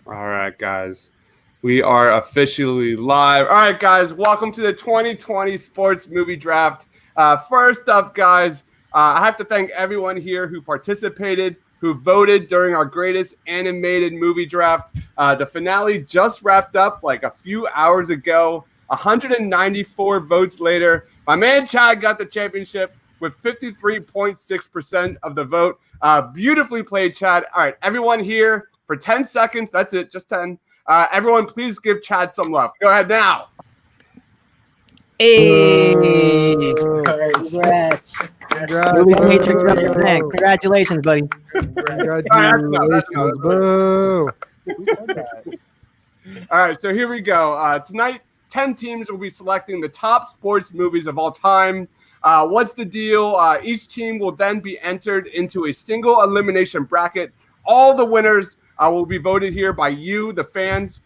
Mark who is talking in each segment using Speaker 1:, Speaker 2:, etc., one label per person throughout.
Speaker 1: All right, guys. We are officially live. All right, guys. Welcome to the 2020 Sports Movie Draft. First up, guys, I have to thank everyone here who participated, who voted during our greatest animated movie draft. The finale just wrapped up like a few hours ago. 194 votes later, my man Chad got the championship with 53.6% of the vote. Beautifully played, Chad. All right, everyone here for 10 seconds. That's it, just 10. Everyone, please give Chad some love. Go ahead now.
Speaker 2: Hey, congrats. Movie Matrix represent. Congratulations, buddy.
Speaker 3: Congratulations, boo.
Speaker 1: All right, so here we go. Tonight, 10 teams will be selecting the top sports movies of all time. What's the deal? Each team will then be entered into a single elimination bracket. All the winners will be voted here by you, the fans.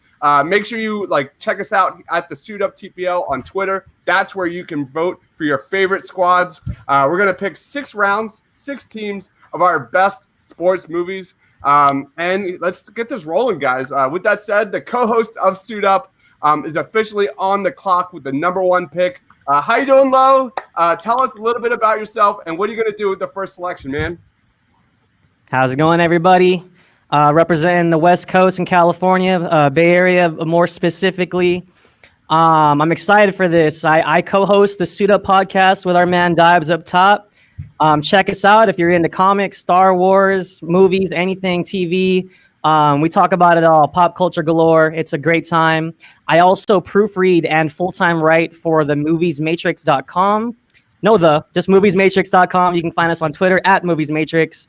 Speaker 1: Make sure you check us out at the Suit Up TPL on Twitter. That's where you can vote for your favorite squads. We're gonna pick 6 rounds, 6 teams of our best sports movies, and let's get this rolling, guys. With that said, the co-host of Suit Up is officially on the clock with the #1 pick. How you doing, Lo? Tell us a little bit about yourself and what are you gonna do with the first selection, man?
Speaker 2: How's it going, everybody? Representing the West Coast in California, Bay Area more specifically. I'm excited for this. I co-host the Suit Up podcast with our man Dibes up top. Check us out if you're into comics, Star Wars, movies, anything, TV. We talk about it all, pop culture galore. It's a great time. I also proofread and full-time write for the moviesmatrix.com. Just moviesmatrix.com. You can find us on Twitter at moviesmatrix.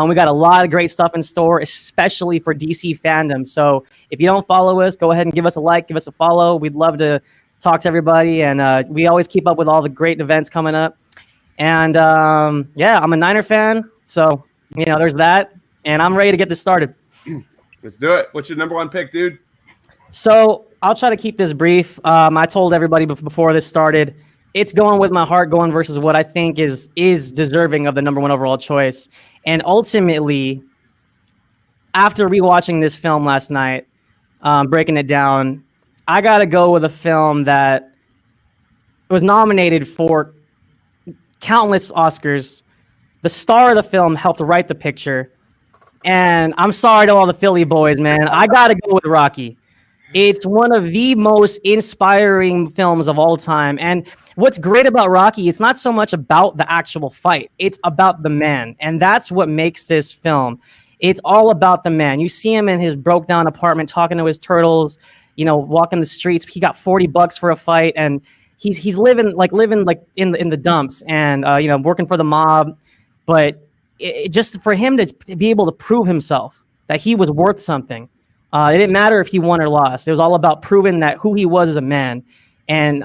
Speaker 2: We got a lot of great stuff in store, especially for DC fandom. So if you don't follow us, go ahead and give us a like, give us a follow. We'd love to talk to everybody. And we always keep up with all the great events coming up. And yeah, I'm a Niner fan. So, there's that. And I'm ready to get this started.
Speaker 1: Let's do it. What's your #1 pick, dude?
Speaker 2: So I'll try to keep this brief. I told everybody before this started, it's going with my heart, going versus what I think is deserving of the #1 overall choice. And ultimately, after rewatching this film last night, breaking it down, I got to go with a film that was nominated for countless Oscars. The star of the film helped write the picture. And I'm sorry to all the Philly boys, man. I got to go with Rocky. It's one of the most inspiring films of all time. And what's great about Rocky, it's not so much about the actual fight. It's about the man. And that's what makes this film. It's all about the man. You see him in his broke down apartment talking to his turtles, walking the streets. He got $40 for a fight. And he's living in the dumps and, working for the mob. But just for him to be able to prove himself that he was worth something. It didn't matter if he won or lost. It was all about proving that who he was as a man. And,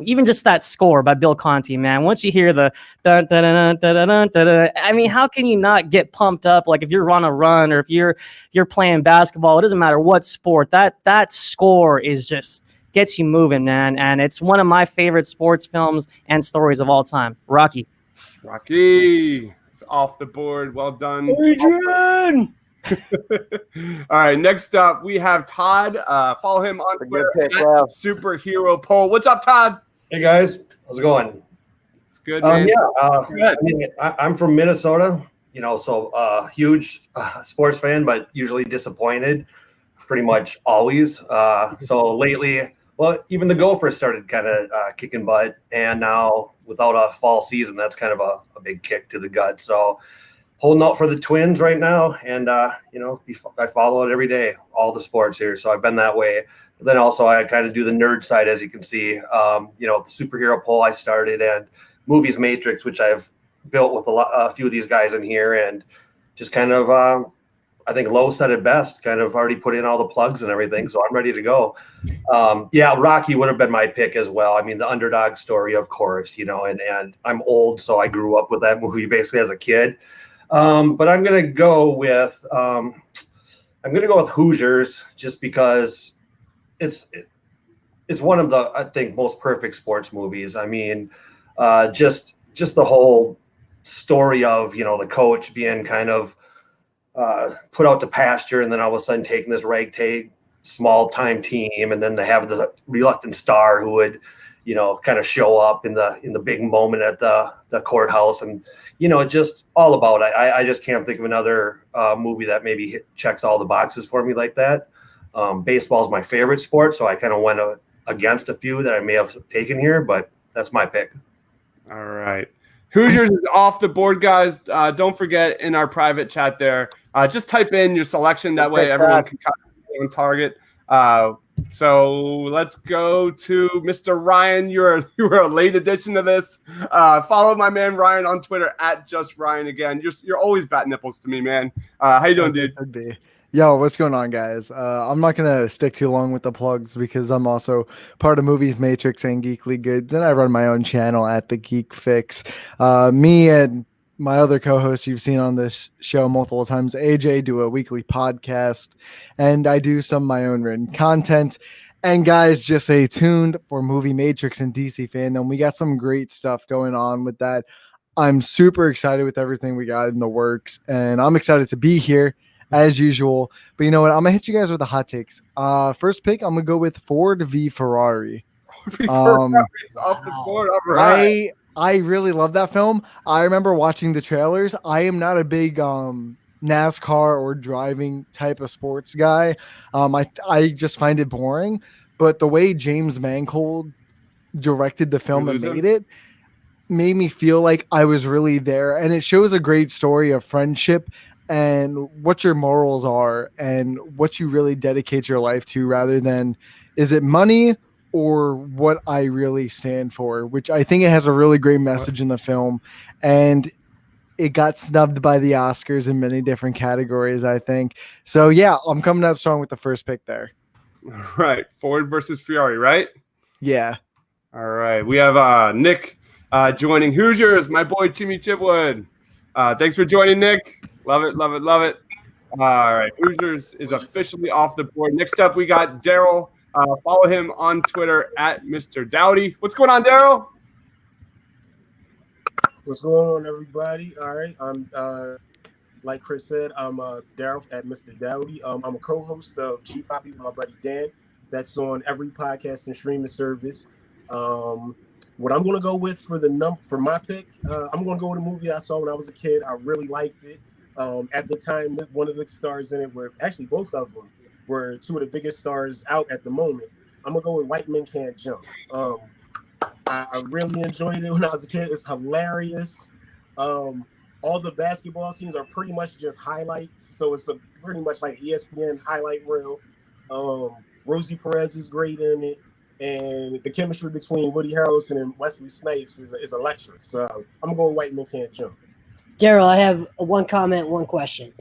Speaker 2: even just that score by Bill Conti, man, once you hear the dun, dun, dun, dun, dun, dun, dun, dun, I mean, how can you not get pumped up? Like if you're on a run or if you're playing basketball, it doesn't matter what sport, that score is just gets you moving, man. And it's one of my favorite sports films and stories of all time. Rocky.
Speaker 1: It's off the board. Well done.
Speaker 2: Adrian!
Speaker 1: All right, next up we have Todd. Follow him on Twitter at Superhero Poll. What's up, Todd?
Speaker 4: Hey guys, how's it going?
Speaker 1: It's good, man.
Speaker 4: I'm from Minnesota. So huge sports fan, but usually disappointed, pretty much always. So lately, even the Gophers started kind of kicking butt, and now without a fall season, that's kind of a big kick to the gut. So holding out for the Twins right now, and I follow it every day, all the sports here. So I've been that way. But then also I kind of do the nerd side, as you can see. The Superhero Poll I started, and Movies Matrix, which I've built with a few of these guys in here, and just kind of I think Lo said it best. Kind of already put in all the plugs and everything, so I'm ready to go. Rocky would have been my pick as well. I mean, the underdog story, of course, and I'm old, so I grew up with that movie basically as a kid. But I'm gonna go with Hoosiers, just because it's one of the, I think, most perfect sports movies. I mean, just the whole story of the coach being kind of put out to pasture, and then all of a sudden taking this ragtag small time team, and then they have the reluctant star who would, kind of show up in the big moment at the courthouse, and just all about it. I just can't think of another movie that maybe checks all the boxes for me like that. Baseball is my favorite sport, so I kind of went against a few that I may have taken here, but that's my pick.
Speaker 1: All right. Hoosiers is off the board, guys. Don't forget in our private chat there, just type in your selection. That way everyone can kind of stay on target. So let's go to Mr. Ryan. You were a late addition to this. Follow my man Ryan on Twitter at just Ryan again. You're always bat nipples to me, man. How you doing, dude?
Speaker 3: Yo, what's going on, guys? I'm not gonna stick too long with the plugs because I'm also part of Movies Matrix and Geekly Goods, and I run my own channel at the Geek Fix. Me and my other co-host you've seen on this show multiple times, AJ, do a weekly podcast, and I do some of my own written content. And guys, just stay tuned for Movie Matrix and DC Fandom. We got some great stuff going on with that. I'm super excited with everything we got in the works, and I'm excited to be here as usual. But you know what? I'm gonna hit you guys with the hot takes. First pick, I'm gonna go with Ford v Ferrari.
Speaker 1: Off the board. All right.
Speaker 3: I really love that film. I remember watching the trailers. I am not a big NASCAR or driving type of sports guy. I just find it boring. But the way James Mangold directed the film and made me feel like I was really there. And it shows a great story of friendship and what your morals are and what you really dedicate your life to, rather than is it money or what I really stand for, which I think it has a really great message in the film. And it got snubbed by the Oscars in many different categories, I think. So, yeah, I'm coming out strong with the first pick there.
Speaker 1: All right. Ford versus Ferrari, right?
Speaker 3: Yeah.
Speaker 1: All right. We have Nick joining Hoosiers, my boy Jimmy Chipwood. Thanks for joining, Nick. Love it, love it, love it. All right. Hoosiers is officially off the board. Next up, we got Daryl. Follow him on Twitter at Mr. Dowdy. What's going on, Daryl?
Speaker 5: What's going on, everybody? All right. I'm like Chris said, I'm Daryl at Mr. Dowdy. I'm a co-host of Cheap Poppy with my buddy Dan. That's on every podcast and streaming service. What I'm going to go with for my pick, I'm going to go with a movie I saw when I was a kid. I really liked it. At the time, one of the stars in it were actually both of them were two of the biggest stars out at the moment. I'm gonna go with White Men Can't Jump. I really enjoyed it when I was a kid. It's hilarious. All the basketball scenes are pretty much just highlights, so it's pretty much like ESPN highlight reel. Rosie Perez is great in it, and the chemistry between Woody Harrelson and Wesley Snipes is electric. So I'm gonna go with White Men Can't Jump.
Speaker 6: Daryl, I have one comment, one question.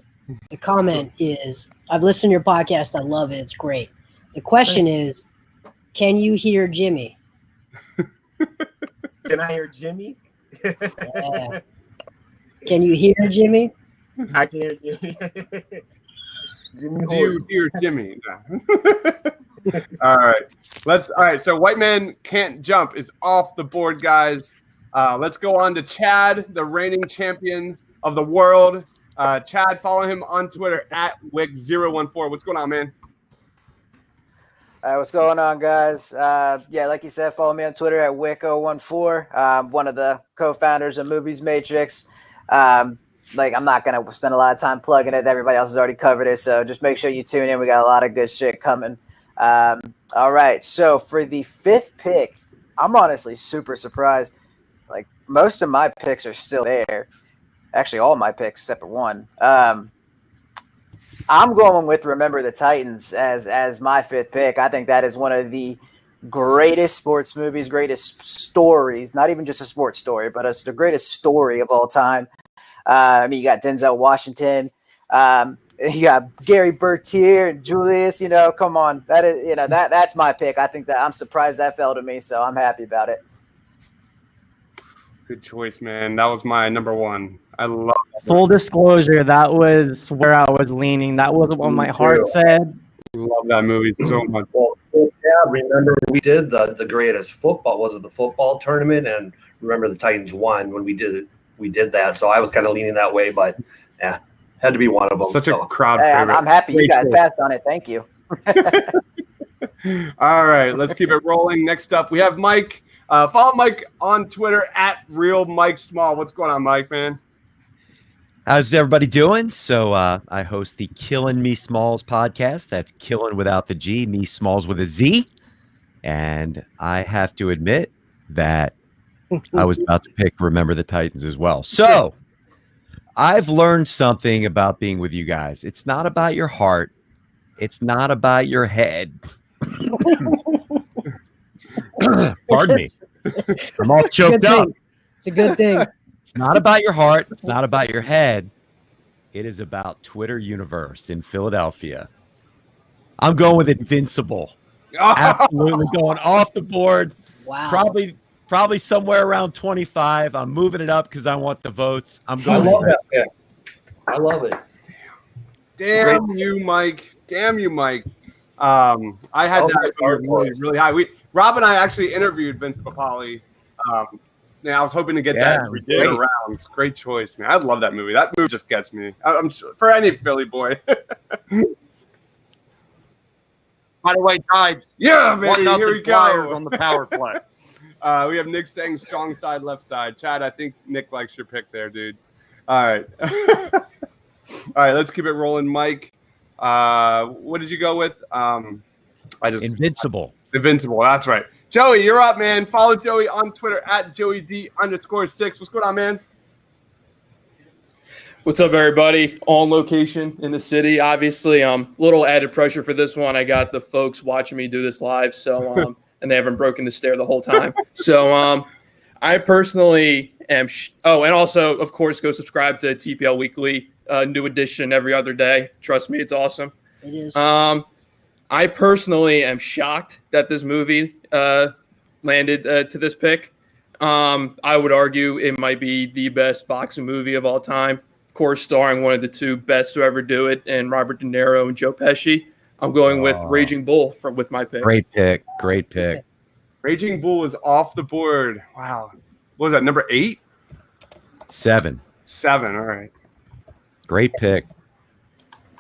Speaker 6: The comment is, I've listened to your podcast. I love it. It's great. The question is, can you hear Jimmy?
Speaker 5: Can I hear Jimmy?
Speaker 6: Yeah. Can you hear Jimmy?
Speaker 5: I can hear Jimmy. Jimmy
Speaker 1: Do you hear Jimmy? No. All right. So White Man Can't Jump is off the board, guys. Let's go on to Chad, the reigning champion of the world. Chad, follow him on Twitter at Wick014. What's going on, man?
Speaker 7: What's going on, guys? Like you said, follow me on Twitter at Wick014. I'm one of the co-founders of Movies Matrix. I'm not going to spend a lot of time plugging it. Everybody else has already covered it, so just make sure you tune in. We got a lot of good shit coming. All right, so for the fifth pick, I'm honestly super surprised. Like, most of my picks are still there. Actually, all my picks except for one. I'm going with Remember the Titans as my fifth pick. I think that is one of the greatest sports movies, greatest stories, not even just a sports story, but it's the greatest story of all time. You got Denzel Washington. You got Gary Bertier and Julius. Come on. That is, that's my pick. I think that I'm surprised that fell to me, so I'm happy about it.
Speaker 1: Good choice, man. That was my number one. I love it.
Speaker 2: Full disclosure, that was where I was leaning. That was what my heart said.
Speaker 1: Love that movie so much.
Speaker 4: Well, yeah, remember we did the greatest football. Was it the football tournament? And remember the Titans won when we did it. We did that. So I was kind of leaning that way, but yeah, Had to be one of them.
Speaker 1: Such a crowd
Speaker 7: Hey,
Speaker 1: favorite.
Speaker 7: I'm happy you
Speaker 2: Great
Speaker 7: guys
Speaker 2: choice.
Speaker 7: passed on it. Thank you.
Speaker 1: All right, let's keep it rolling. Next up, we have Mike. Follow Mike on Twitter at Real Mike Small. What's going on, Mike, man?
Speaker 8: How's everybody doing? So I host the Killin' Me Smalls podcast. That's Killin' without the G, Me Smalls with a Z. And I have to admit that I was about to pick Remember the Titans as well. So I've learned something about being with you guys. It's not about your heart. It's not about your head. Pardon me. I'm all choked up.
Speaker 6: It's a good thing.
Speaker 8: It's not about your heart. It's not about your head. It is about Twitter Universe in Philadelphia. I'm going with Invincible. Absolutely going off the board.
Speaker 6: Wow.
Speaker 8: Probably somewhere around 25. I'm moving it up because I want the votes. I'm
Speaker 4: I
Speaker 8: going
Speaker 4: love
Speaker 8: with
Speaker 4: that pick. I love it.
Speaker 1: Damn you, Mike. Damn you, Mike. I had that really high. Rob and I actually interviewed Vince Papali. I was hoping to get that later rounds. Great choice, man. I love that movie. That movie just gets me. I'm sure, for any Philly boy.
Speaker 9: By the way, Tides.
Speaker 1: Yeah, baby. Here we
Speaker 9: Flyers
Speaker 1: go.
Speaker 9: on the power play.
Speaker 1: We have Nick saying strong side, left side. Chad, I think Nick likes your pick there, dude. All right. All right, let's keep it rolling. Mike, what did you go with?
Speaker 8: Invincible.
Speaker 1: Invincible, that's right. Joey, you're up, man. Follow Joey on Twitter at JoeyD_6. What's going on, man?
Speaker 10: What's up, everybody? On location in the city. Obviously, a little added pressure for this one. I got the folks watching me do this live, so and they haven't broken the stare the whole time. So I personally am. And also, of course, go subscribe to TPL Weekly, new edition every other day. Trust me, it's awesome.
Speaker 6: It is.
Speaker 10: I personally am shocked that this movie landed to this pick. I would argue it might be the best boxing movie of all time. Of course, starring one of the two best to ever do it, and Robert De Niro and Joe Pesci. I'm going with Raging Bull with my pick.
Speaker 8: Great pick. Great pick.
Speaker 1: Raging Bull is off the board. Wow. What was that, number 8?
Speaker 8: 7.
Speaker 1: 7, all right.
Speaker 8: Great pick.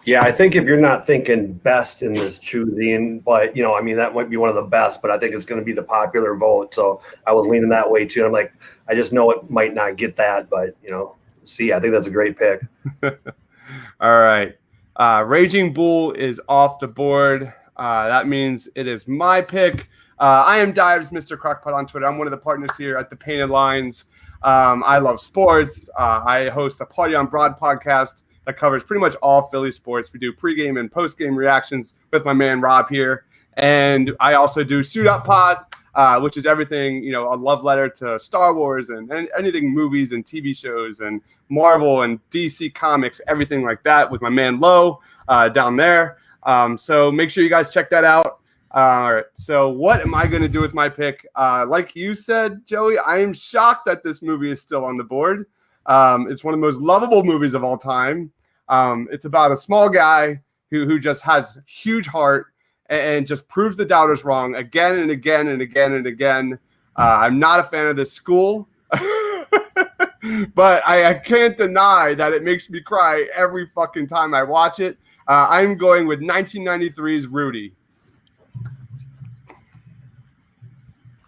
Speaker 4: Yeah, I think if you're not thinking best in this choosing, but that might be one of the best, but I think it's going to be the popular vote. So I was leaning that way too. I'm like, I just know it might not get that, but I think that's a great pick.
Speaker 1: All right. Raging Bull is off the board. That means it is my pick. I am Dives, Mr. Crockpot on Twitter. I'm one of the partners here at the Painted Lines. I love sports. I host a Party on Broad podcast that covers pretty much all Philly sports. We do pregame and postgame reactions with my man Rob here. And I also do Suit Up Pod, which is everything, a love letter to Star Wars and anything movies and TV shows and Marvel and DC Comics, everything like that with my man Lo down there. So make sure you guys check that out. All right. So what am I going to do with my pick? Like you said, Joey, I am shocked that this movie is still on the board. It's one of the most lovable movies of all time. It's about a small guy who just has huge heart and just proves the doubters wrong again and again and again and again. I'm not a fan of this school, but I can't deny that it makes me cry every fucking time I watch it. I'm going with 1993's Rudy.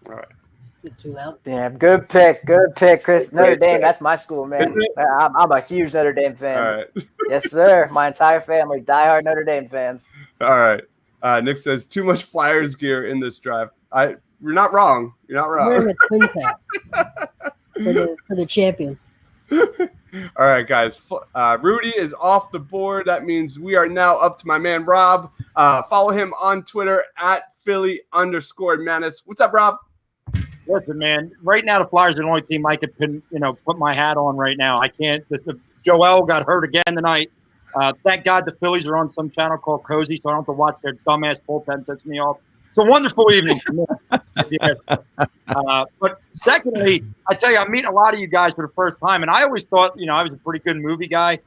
Speaker 1: All right.
Speaker 6: Too loud.
Speaker 7: Damn, good pick, Chris. Notre Dame, that's my school, man. I'm a huge Notre Dame fan.
Speaker 1: All right.
Speaker 7: Yes, sir. My entire family, diehard Notre Dame fans.
Speaker 1: All right. Nick says too much Flyers gear in this draft. You're not wrong. You're not wrong.
Speaker 6: Wearing a twin tap for the champion.
Speaker 1: All right, guys. Rudy is off the board. That means we are now up to my man Rob. Follow him on Twitter at Philly_Menace. What's up, Rob?
Speaker 9: Listen, man. Right now, the Flyers are the only team I could put my hat on right now. I can't. Joel got hurt again tonight. Thank God the Phillies are on some channel called Cozy, so I don't have to watch their dumbass bullpen piss me off. It's a wonderful evening for me. But secondly, I tell you, I'm meeting a lot of you guys for the first time, and I always thought, I was a pretty good movie guy.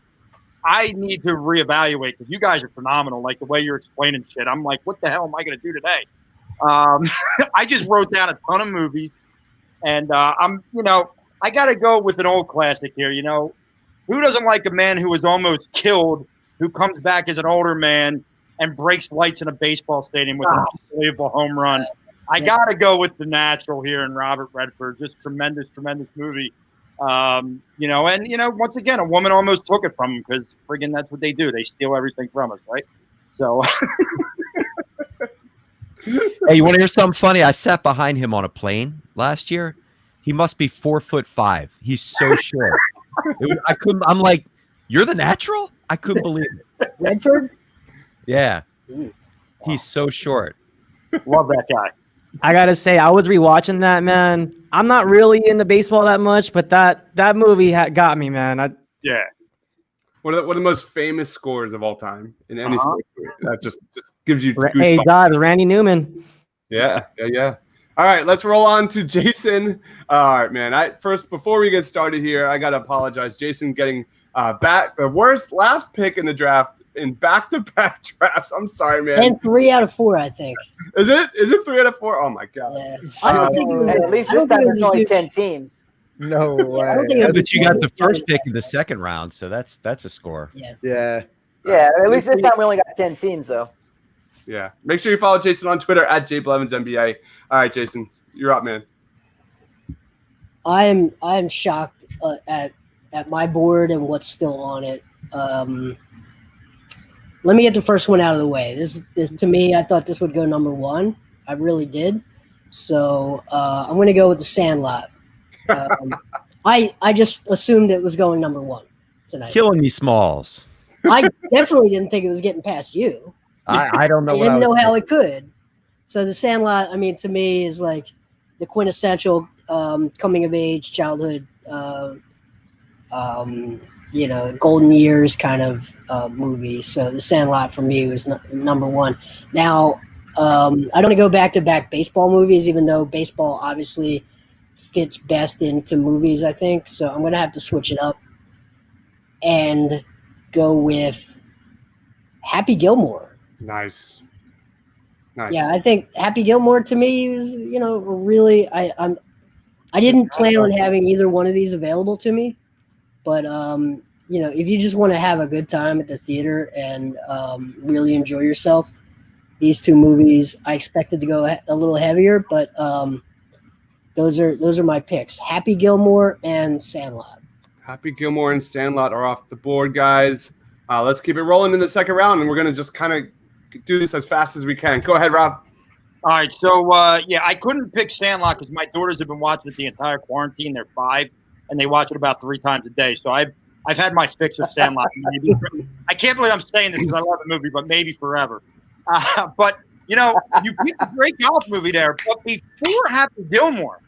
Speaker 9: I need to reevaluate because you guys are phenomenal. Like the way you're explaining shit, I'm like, what the hell am I going to do today? I just wrote down a ton of movies, and I got to go with an old classic here. The who doesn't like a man who was almost killed, who comes back as an older man and breaks lights in a baseball stadium with an unbelievable home run? I got to go with the natural here in Robert Redford. Just tremendous, tremendous movie. And once again, a woman almost took it from him because friggin' that's what they do. They steal everything from us, right? So.
Speaker 8: Hey, you want to hear something funny? I sat behind him on a plane last year. He must be 4'5". He's so short. I'm like, you're the natural? I couldn't believe it.
Speaker 6: Redford?
Speaker 8: Yeah. He's so short.
Speaker 9: Love that guy.
Speaker 2: I gotta say, I was rewatching that, man. I'm not really into baseball that much, but that movie got me, man.
Speaker 9: Yeah.
Speaker 1: One of the most famous scores of all time in any sport. That just gives you goosebumps.
Speaker 2: Hey, God, Randy Newman.
Speaker 1: Yeah. All right, let's roll on to Jason. All right, man. Before we get started here, I gotta apologize. Jason getting back the worst last pick in the draft in back-to-back drafts. I'm sorry, man.
Speaker 6: And 3 out of 4, I think.
Speaker 1: Is it 3 out of 4? Oh my God.
Speaker 6: Yeah.
Speaker 7: At least this time there's only 10 teams.
Speaker 3: No way.
Speaker 8: But you got the first pick in the second round, so that's a score.
Speaker 3: Yeah.
Speaker 7: Yeah, at least this time we only got 10 teams, though.
Speaker 1: Yeah. Make sure you follow Jason on Twitter at JBlevinsNBA. All right, Jason, you're up, man.
Speaker 6: I am shocked at my board and what's still on it. Let me get the first one out of the way. This to me, I thought this would go number 1. I really did. So I'm going to go with the Sandlot. I just assumed it was going number 1 tonight.
Speaker 8: Killing me, Smalls.
Speaker 6: I definitely didn't think it was getting past you.
Speaker 8: I don't know.
Speaker 6: I didn't know how it could. So the Sandlot, I mean, to me, is like the quintessential coming of age, childhood, golden years kind of movie. So the Sandlot for me was number 1. Now, I don't want to go back-to-back baseball movies, even though baseball obviously fits best into movies, I think. So I'm going to have to switch it up and go with Happy Gilmore.
Speaker 1: Nice.
Speaker 6: Yeah, I think Happy Gilmore to me was, really. I didn't plan on having either one of these available to me, but if you just want to have a good time at the theater and really enjoy yourself, these 2 movies I expected to go a little heavier, but those are my picks: Happy Gilmore and Sandlot.
Speaker 1: Happy Gilmore and Sandlot are off the board, guys. Let's keep it rolling in the second round, and we're gonna just kind of do this as fast as we can. Go ahead, Rob.
Speaker 9: All right, so I couldn't pick Sandlot because my daughters have been watching it the entire quarantine. They're 5, and they watch it about 3 times a day. So I've had my fix of Sandlot. I can't believe I'm saying this because I love the movie, but maybe forever. But you picked a great golf movie there. But before Happy Gilmore,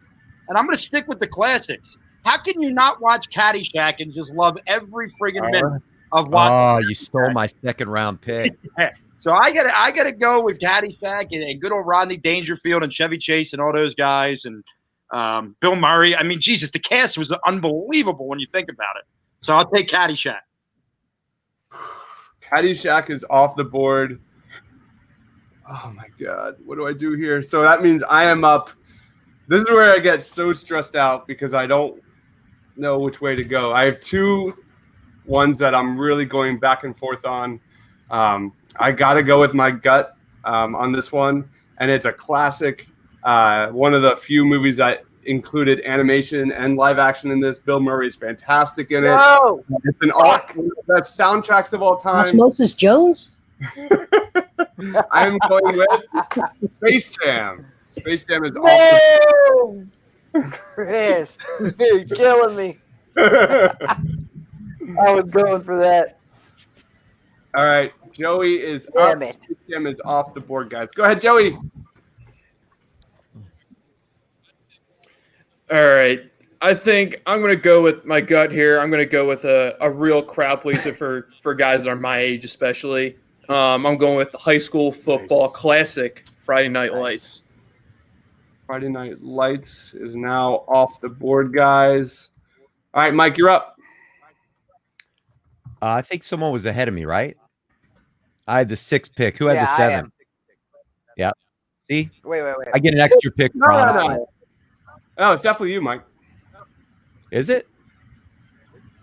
Speaker 9: and I'm going to stick with the classics. How can you not watch Caddyshack and just love every friggin' minute of watching?
Speaker 8: Oh, you stole my second round pick.
Speaker 9: So I gotta go with Caddyshack and good old Rodney Dangerfield and Chevy Chase and all those guys and Bill Murray. I mean, Jesus, the cast was unbelievable when you think about it. So I'll take Caddyshack.
Speaker 1: Caddyshack is off the board. Oh my God, what do I do here? So that means I am up. This is where I get so stressed out because I don't know which way to go. I have 2 ones that I'm really going back and forth on. I got to go with my gut on this one, and it's a classic. One of the few movies that included animation and live action in this. Bill Murray is fantastic in it.
Speaker 7: No!
Speaker 1: It's an one of the best soundtracks of all time.
Speaker 6: Osmosis Jones?
Speaker 1: I am going with Space Jam. Space Jam is awesome.
Speaker 7: Chris, you're killing me. I was going for that.
Speaker 1: All right, Joey is up. Space Jam is off the board, guys. Go ahead, Joey.
Speaker 10: All right. I think I'm going to go with my gut here. I'm going to go with a real crowd pleaser for guys that are my age, especially. I'm going with the high school football classic, Friday Night Lights.
Speaker 1: Friday Night Lights is now off the board, guys. All right, Mike, you're up.
Speaker 8: I think someone was ahead of me, right? I had the 6th pick. Who had the 7? Yeah. See?
Speaker 7: Wait.
Speaker 8: I get an extra pick.
Speaker 1: No, it's definitely you, Mike.
Speaker 8: Is it?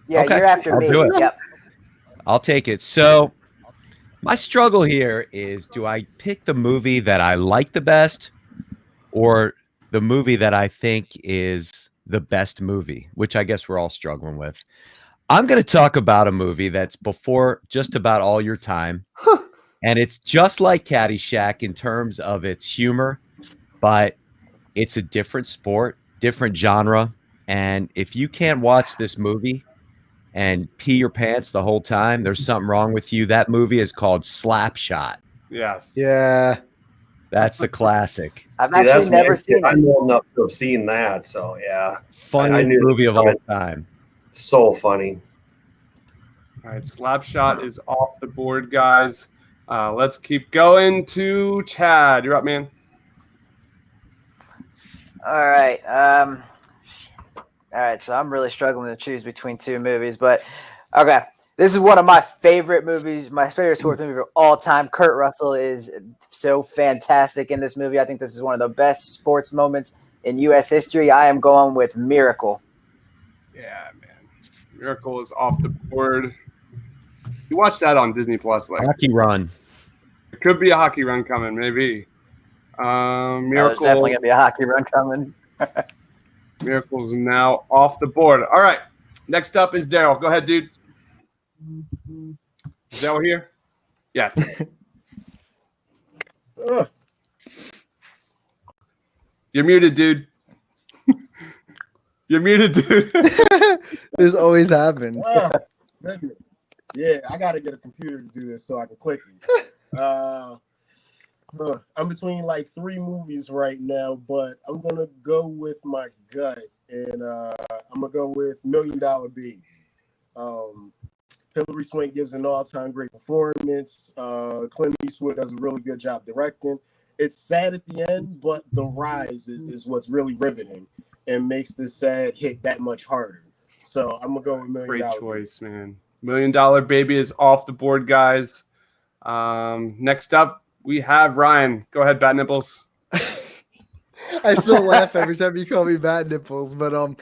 Speaker 7: Yeah,
Speaker 8: Okay,
Speaker 7: you're after
Speaker 8: I'll
Speaker 7: me.
Speaker 8: do it.
Speaker 7: Yep.
Speaker 8: I'll take it. So my struggle here is, do I pick the movie that I like the best or the movie that I think is the best movie, which I guess we're all struggling with. I'm going to talk about a movie that's before just about all your time. And it's just like Caddyshack in terms of its humor, but it's a different sport, different genre. And if you can't watch this movie and pee your pants the whole time, there's something wrong with you. That movie is called Slapshot.
Speaker 1: Yes.
Speaker 3: Yeah.
Speaker 8: That's the classic.
Speaker 7: I've actually never seen
Speaker 4: I'm
Speaker 7: it.
Speaker 4: old enough to have seen that, so yeah.
Speaker 8: Funniest
Speaker 4: knew
Speaker 8: movie of all
Speaker 4: it.
Speaker 8: time.
Speaker 4: So funny.
Speaker 1: All right, Slapshot is off the board, guys. Let's keep going to Chad. You're up, man.
Speaker 7: All right. All right. So I'm really struggling to choose between two movies, but okay. This is one of my favorite movies, my favorite sports movie of all time. Kurt Russell is so fantastic in this movie. I think this is one of the best sports moments in U.S. history. I am going with Miracle.
Speaker 1: Yeah, man. Miracle is off the board. You watched that on Disney Plus, like
Speaker 8: Hockey Run.
Speaker 1: It could be a hockey run coming, maybe. Miracle.
Speaker 7: There's definitely gonna be a hockey run coming.
Speaker 1: Miracle is now off the board. All right. Next up is Daryl. Go ahead, dude. Is Daryl here? Yeah. You're muted, dude. You're muted, dude.
Speaker 3: This always happens.
Speaker 5: Yeah, I got to get a computer to do this so I can click it. I'm between like 3 movies right now, but I'm going to go with my gut, and I'm going to go with $1 Million Baby. Hilary Swank gives an all-time great performance. Clint Eastwood does a really good job directing. It's sad at the end, but the rise is what's really riveting and makes the sad hit that much harder. So I'm going to go with $1 Million.
Speaker 1: Great choice, man. $1 Million Baby is off the board, guys. Next up, we have Ryan. Go ahead, Bat Nipples.
Speaker 3: I still laugh every time you call me Bat Nipples, but I'm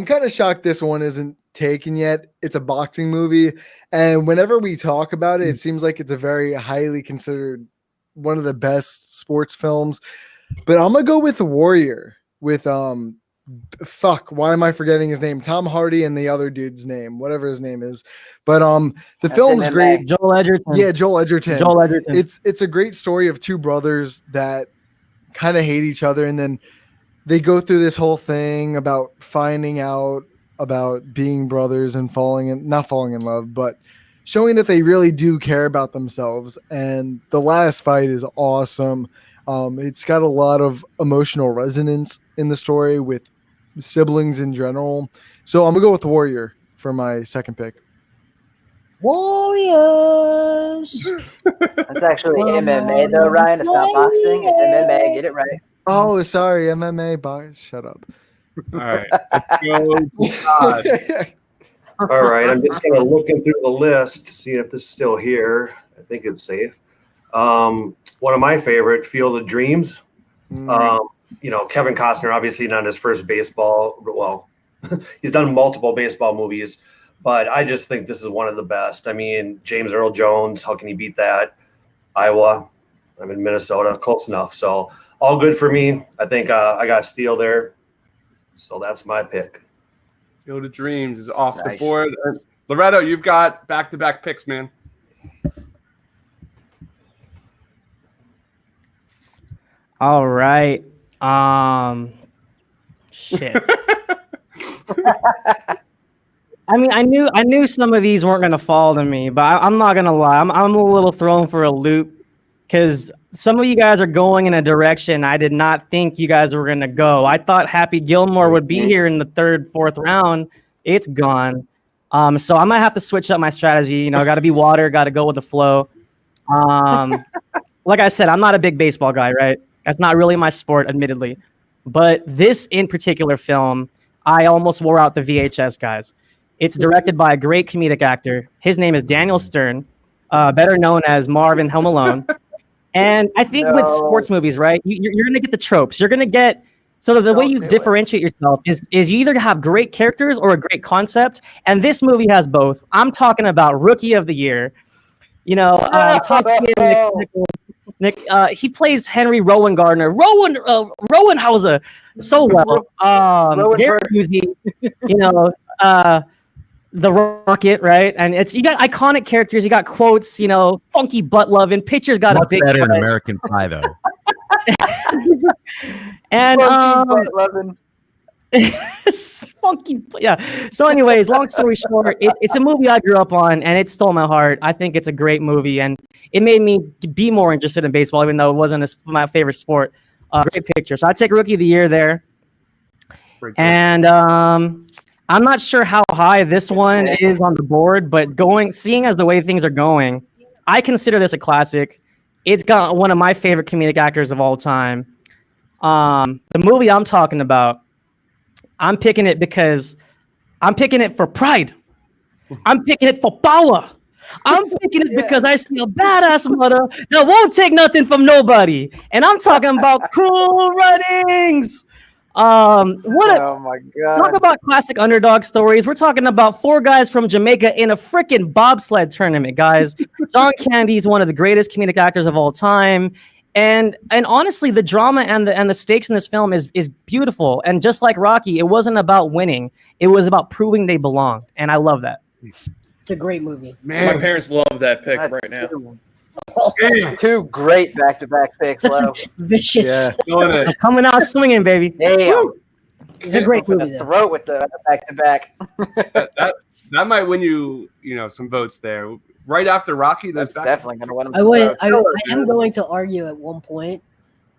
Speaker 3: kind of shocked this one isn't taken yet. It's a boxing movie, and whenever we talk about it, it seems like it's a very highly considered one of the best sports films. But I'm gonna go with The Warrior with why am I forgetting his name? Tom Hardy and the other dude's name, whatever his name is. But the film's great.
Speaker 2: Joel Edgerton.
Speaker 3: Yeah, Joel Edgerton.
Speaker 2: Joel Edgerton.
Speaker 3: It's a great story of 2 brothers that kind of hate each other, and then they go through this whole thing about finding out about being brothers and not falling in love, but showing that they really do care about themselves. And the last fight is awesome. It's got a lot of emotional resonance in the story with siblings in general. So I'm gonna go with Warrior for my second pick.
Speaker 6: Warriors.
Speaker 7: It's actually MMA though, Ryan. It's not boxing. It's MMA. Get it right.
Speaker 3: Oh, sorry, MMA. Boys, shut up.
Speaker 1: All right. Let's go to Todd.
Speaker 4: All right, I'm just kind of looking through the list to see if this is still here. I think it's safe. One of my favorite, Field of Dreams. Kevin Costner, obviously not his first baseball. Well, he's done multiple baseball movies, but I just think this is one of the best. I mean, James Earl Jones, how can you beat that? Iowa, I'm in Minnesota, close enough. So all good for me. I think I got Steele there. So that's my pick.
Speaker 1: Field of Dreams is off the board. Loretto, you've got back-to-back picks, man.
Speaker 2: All right. Shit. I mean, I knew some of these weren't gonna fall to me, but I'm not gonna lie. I'm a little thrown for a loop because some of you guys are going in a direction I did not think you guys were gonna go. I thought Happy Gilmore would be here in the 3rd, 4th round. It's gone. So I might have to switch up my strategy. Got to be water. Got to go with the flow. Like I said, I'm not a big baseball guy, right? That's not really my sport, admittedly. But this in particular film, I almost wore out the VHS, guys. It's directed by a great comedic actor. His name is Daniel Stern, better known as Marvin Home Alone. And I think with sports movies, right, you're going to get the tropes. You're going to get So the way you differentiate yourself is you either have great characters or a great concept, and this movie has both. I'm talking about Rookie of the Year. You know, Nick, he plays Henry Rowan Gardner. Rowan Hauser so well. Very easy, you know, the Rocket, right? And you got iconic characters, you got quotes, you know, funky butt loving. Pitcher's got
Speaker 8: Much
Speaker 2: a big
Speaker 8: better
Speaker 2: butt.
Speaker 8: than American Pie, though.
Speaker 2: And funky, yeah. So, anyways, long story short, it's a movie I grew up on, and it stole my heart. I think it's a great movie, and it made me be more interested in baseball, even though it wasn't my favorite sport. Great picture. So I'd take Rookie of the Year there. And I'm not sure how high this one is on the board, but seeing as the way things are going, I consider this a classic. It's got one of my favorite comedic actors of all time. The movie I'm talking about, I'm picking it because I'm picking it for pride. I'm picking it for power. I'm picking it because I see a badass mother that won't take nothing from nobody. And I'm talking about Cool Runnings.
Speaker 7: Oh my God.
Speaker 2: Talk about classic underdog stories. We're talking about 4 guys from Jamaica in a freaking bobsled tournament, guys. John Candy's one of the greatest comedic actors of all time. And honestly, the drama and the stakes in this film is beautiful. And just like Rocky, it wasn't about winning. It was about proving they belonged. And I love that.
Speaker 6: It's a great movie.
Speaker 10: Man, my parents love that pick right now.
Speaker 7: Two great back-to-back picks, Lo.
Speaker 6: Vicious.
Speaker 2: Yeah. Coming out swinging, baby.
Speaker 7: Damn.
Speaker 6: It's a great movie.
Speaker 7: The throat with the back-to-back.
Speaker 1: That might win you some votes there. Right after Rocky, that's
Speaker 7: definitely going to win.
Speaker 6: I am going to argue at one point.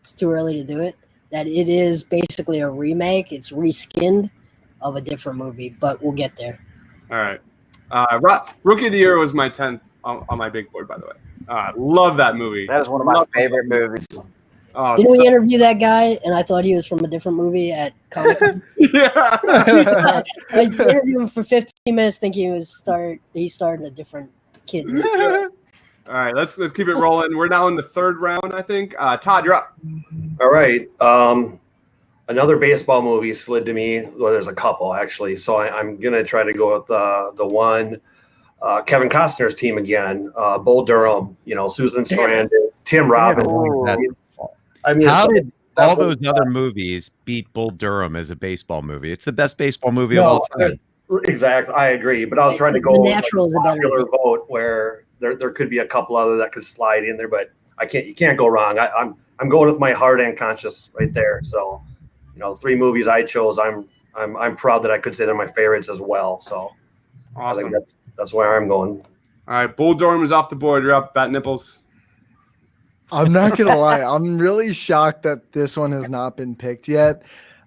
Speaker 6: It's too early to do it. That it is basically a remake. It's reskinned of a different movie, but we'll get there.
Speaker 1: All right. Rookie of the Year was my 10th on my big board, by the way. Love that movie.
Speaker 7: That is one of my favorite movies.
Speaker 6: Didn't we interview that guy? And I thought he was from a different movie at Comic-Con.
Speaker 1: Yeah.
Speaker 6: I interviewed him for 15 minutes, thinking he started a different kid.
Speaker 1: All right, let's keep it rolling. We're now in the 3rd round, I think. Todd, you're up.
Speaker 4: All right. Another baseball movie slid to me. Well, there's a couple actually. So I'm gonna try to go with the one Kevin Costner's team again. Bull Durham. You know, Susan Sarandon, Tim Robbins. I mean,
Speaker 8: how did all those other movies beat Bull Durham as a baseball movie? It's the best baseball movie of all time.
Speaker 4: Exactly, I agree. But I was trying to go with
Speaker 6: a
Speaker 4: popular vote where there could be a couple other that could slide in there, but you can't go wrong. I'm going with my heart and conscience right there. So, you know, 3 movies I chose. I'm proud that I could say they're my favorites as well. So,
Speaker 1: awesome.
Speaker 4: I think that's where I'm going.
Speaker 1: All right, Bull Durham is off the board. You're up, Bat Nipples.
Speaker 3: I'm not gonna lie. I'm really shocked that this one has not been picked yet.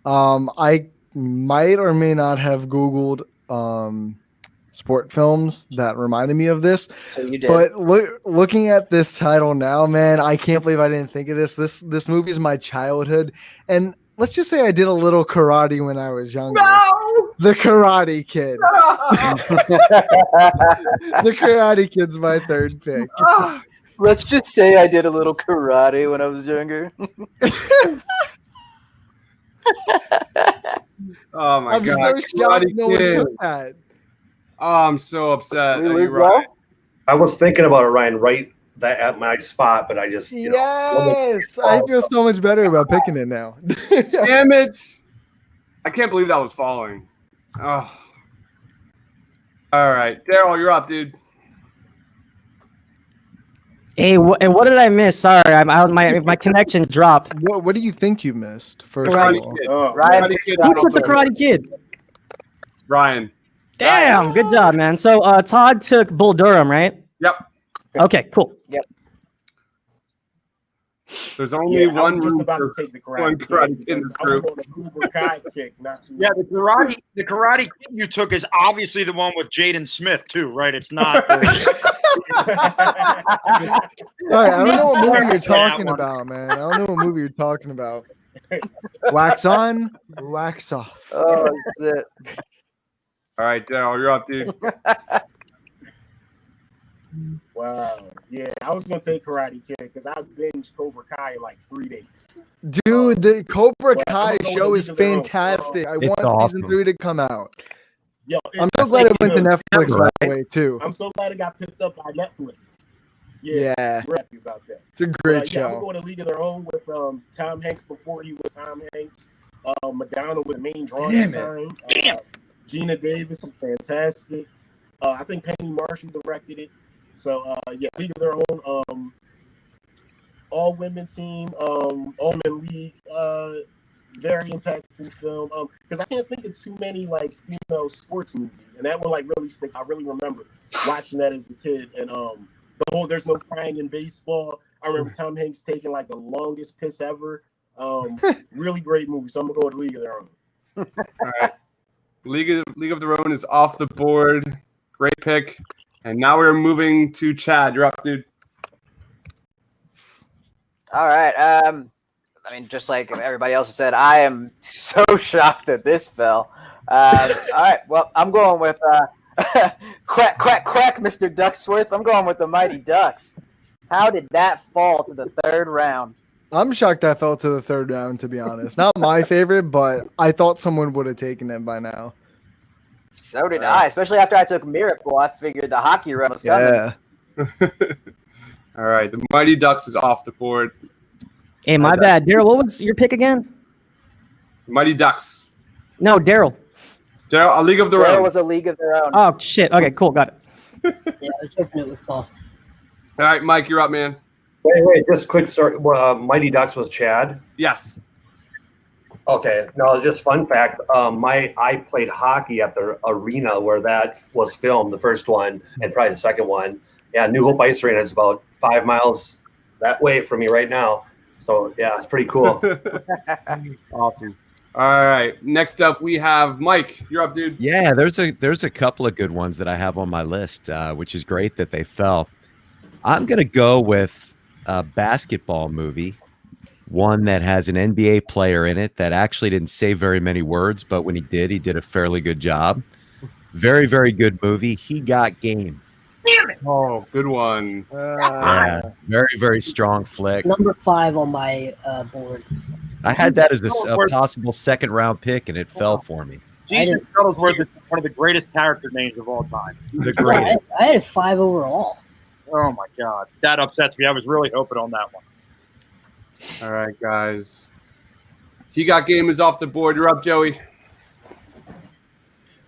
Speaker 3: I might or may not have Googled sport films that reminded me of this.
Speaker 7: So you did.
Speaker 3: But looking at this title now, man, I can't believe I didn't think of this. This movie is my childhood, and let's just say I did a little karate when I was younger.
Speaker 1: No!
Speaker 3: The Karate Kid. The Karate Kid's my 3rd pick.
Speaker 7: Let's just say I did a little karate when I was younger.
Speaker 1: Oh my
Speaker 3: I'm
Speaker 1: God!
Speaker 3: so shocked no one took that.
Speaker 1: Oh, I'm so upset.
Speaker 7: We
Speaker 1: You're
Speaker 7: lose
Speaker 1: right.
Speaker 4: I was thinking about it, Ryan, right at my spot, but I just
Speaker 3: yes, I feel so much better about picking it now.
Speaker 1: Damn it! I can't believe that was following. Oh. All right, Daryl, you're up, dude.
Speaker 2: Hey, and what did I miss? Sorry, my connection dropped.
Speaker 3: What do you think you missed? First
Speaker 1: Karate
Speaker 3: of all,
Speaker 1: Kid.
Speaker 7: Ryan,
Speaker 1: Karate Kid.
Speaker 2: Who took the Karate Kid?
Speaker 1: Ryan.
Speaker 2: Damn, good job, man. So Todd took Bull Durham, right?
Speaker 1: Yep.
Speaker 2: Okay, cool.
Speaker 7: Yep.
Speaker 1: There's only
Speaker 5: I
Speaker 1: one
Speaker 5: was just
Speaker 1: room
Speaker 5: about
Speaker 1: for
Speaker 5: to take the
Speaker 1: one
Speaker 5: Karate
Speaker 1: Karate
Speaker 5: Kid
Speaker 1: Kid in
Speaker 5: because
Speaker 1: the
Speaker 5: I was
Speaker 1: group.
Speaker 5: on the Uber Kai kick, not too
Speaker 9: Yeah, the Karate Kid you took is obviously the one with Jaden Smith too, right? It's not.
Speaker 3: all right, I don't know what movie you're talking about, man. I don't know what movie you're talking about. Wax on, wax off.
Speaker 7: Oh shit!
Speaker 1: All right, Daryl, you're up, dude.
Speaker 5: Wow. Yeah, I was gonna take Karate Kid because I binged Cobra Kai in like 3 days.
Speaker 3: Dude, the Cobra
Speaker 5: But I'm
Speaker 3: Kai
Speaker 5: gonna go with
Speaker 3: show
Speaker 5: A
Speaker 3: is
Speaker 5: League of Their Own.
Speaker 3: fantastic. I
Speaker 8: It's
Speaker 3: want
Speaker 8: awesome.
Speaker 3: season 3 to come out.
Speaker 5: Yo,
Speaker 3: I'm so
Speaker 5: it's
Speaker 3: glad it went to
Speaker 5: good.
Speaker 3: Netflix, by
Speaker 8: Right?
Speaker 3: the way, too.
Speaker 5: I'm so glad it got picked up by Netflix.
Speaker 3: Yeah.
Speaker 5: We're happy about that.
Speaker 3: It's a
Speaker 5: But,
Speaker 3: great
Speaker 5: yeah, I'm
Speaker 3: show.
Speaker 5: going to League of Their Own with Tom Hanks before he was Tom Hanks. Madonna with the main draw at the time. Gina Davis is fantastic. I think Penny Marshall directed it. So yeah, League of Their Own. All women team. All men league. Very impactful film. Because I can't think of too many like female sports movies, and that one like really sticks. I really remember watching that as a kid, and the whole "There's No Crying in Baseball." I remember Tom Hanks taking like the longest piss ever. Really great movie. So I'm gonna go with League of Their Own.
Speaker 1: All right. League of Their Own is off the board. Great pick. And now we're moving to Chad. You're up, dude.
Speaker 7: All right. I mean, just like everybody else has said, I am so shocked that this fell. All right. Well, I'm going with quack, quack, quack, Mr. Ducksworth. I'm going with the Mighty Ducks. How did that fall to the third round?
Speaker 3: I'm shocked that fell to the third round, to be honest. Not my favorite, but I thought someone would have taken it by now.
Speaker 7: So did I, especially after I took Miracle. I figured the hockey run was coming.
Speaker 3: Yeah.
Speaker 1: All right. The Mighty Ducks is off the board.
Speaker 2: Hey, my bad. Daryl, what was your pick again?
Speaker 1: Mighty Ducks.
Speaker 2: No, Daryl.
Speaker 1: Daryl, A League of Their
Speaker 7: There
Speaker 1: Own.
Speaker 7: was a League of Their Own.
Speaker 2: Oh, shit. Okay, cool. Got it.
Speaker 6: Yeah, I was hoping it would fall.
Speaker 1: All right, Mike, you're up, man.
Speaker 4: Wait, just quick story. Mighty Ducks was Chad.
Speaker 1: Yes.
Speaker 4: Okay, no, just fun fact. I played hockey at the arena where that was filmed, the first one, and probably the second one. Yeah, New Hope Ice Arena is about 5 miles that way from me right now. So yeah, it's pretty cool.
Speaker 1: Awesome. All right. Next up, we have Mike. You're up, dude.
Speaker 8: Yeah, there's a couple of good ones that I have on my list, which is great that they fell. I'm gonna go with a basketball movie, one that has an NBA player in it that actually didn't say very many words, but when he did a fairly good job. Very, very good movie. He Got Game.
Speaker 5: Damn it!
Speaker 1: Oh, good one.
Speaker 8: Yeah, very, very strong flick.
Speaker 6: Number 5 on my board.
Speaker 8: I had that as a possible second round pick, and it fell for me.
Speaker 9: Jesus Shuttlesworth is one of the greatest character names of all time.
Speaker 8: The greatest.
Speaker 6: I had a 5 overall.
Speaker 9: Oh my God, that upsets me. I was really hoping on that one.
Speaker 1: All right, guys. He Got Game is off the board. You're up, Joey.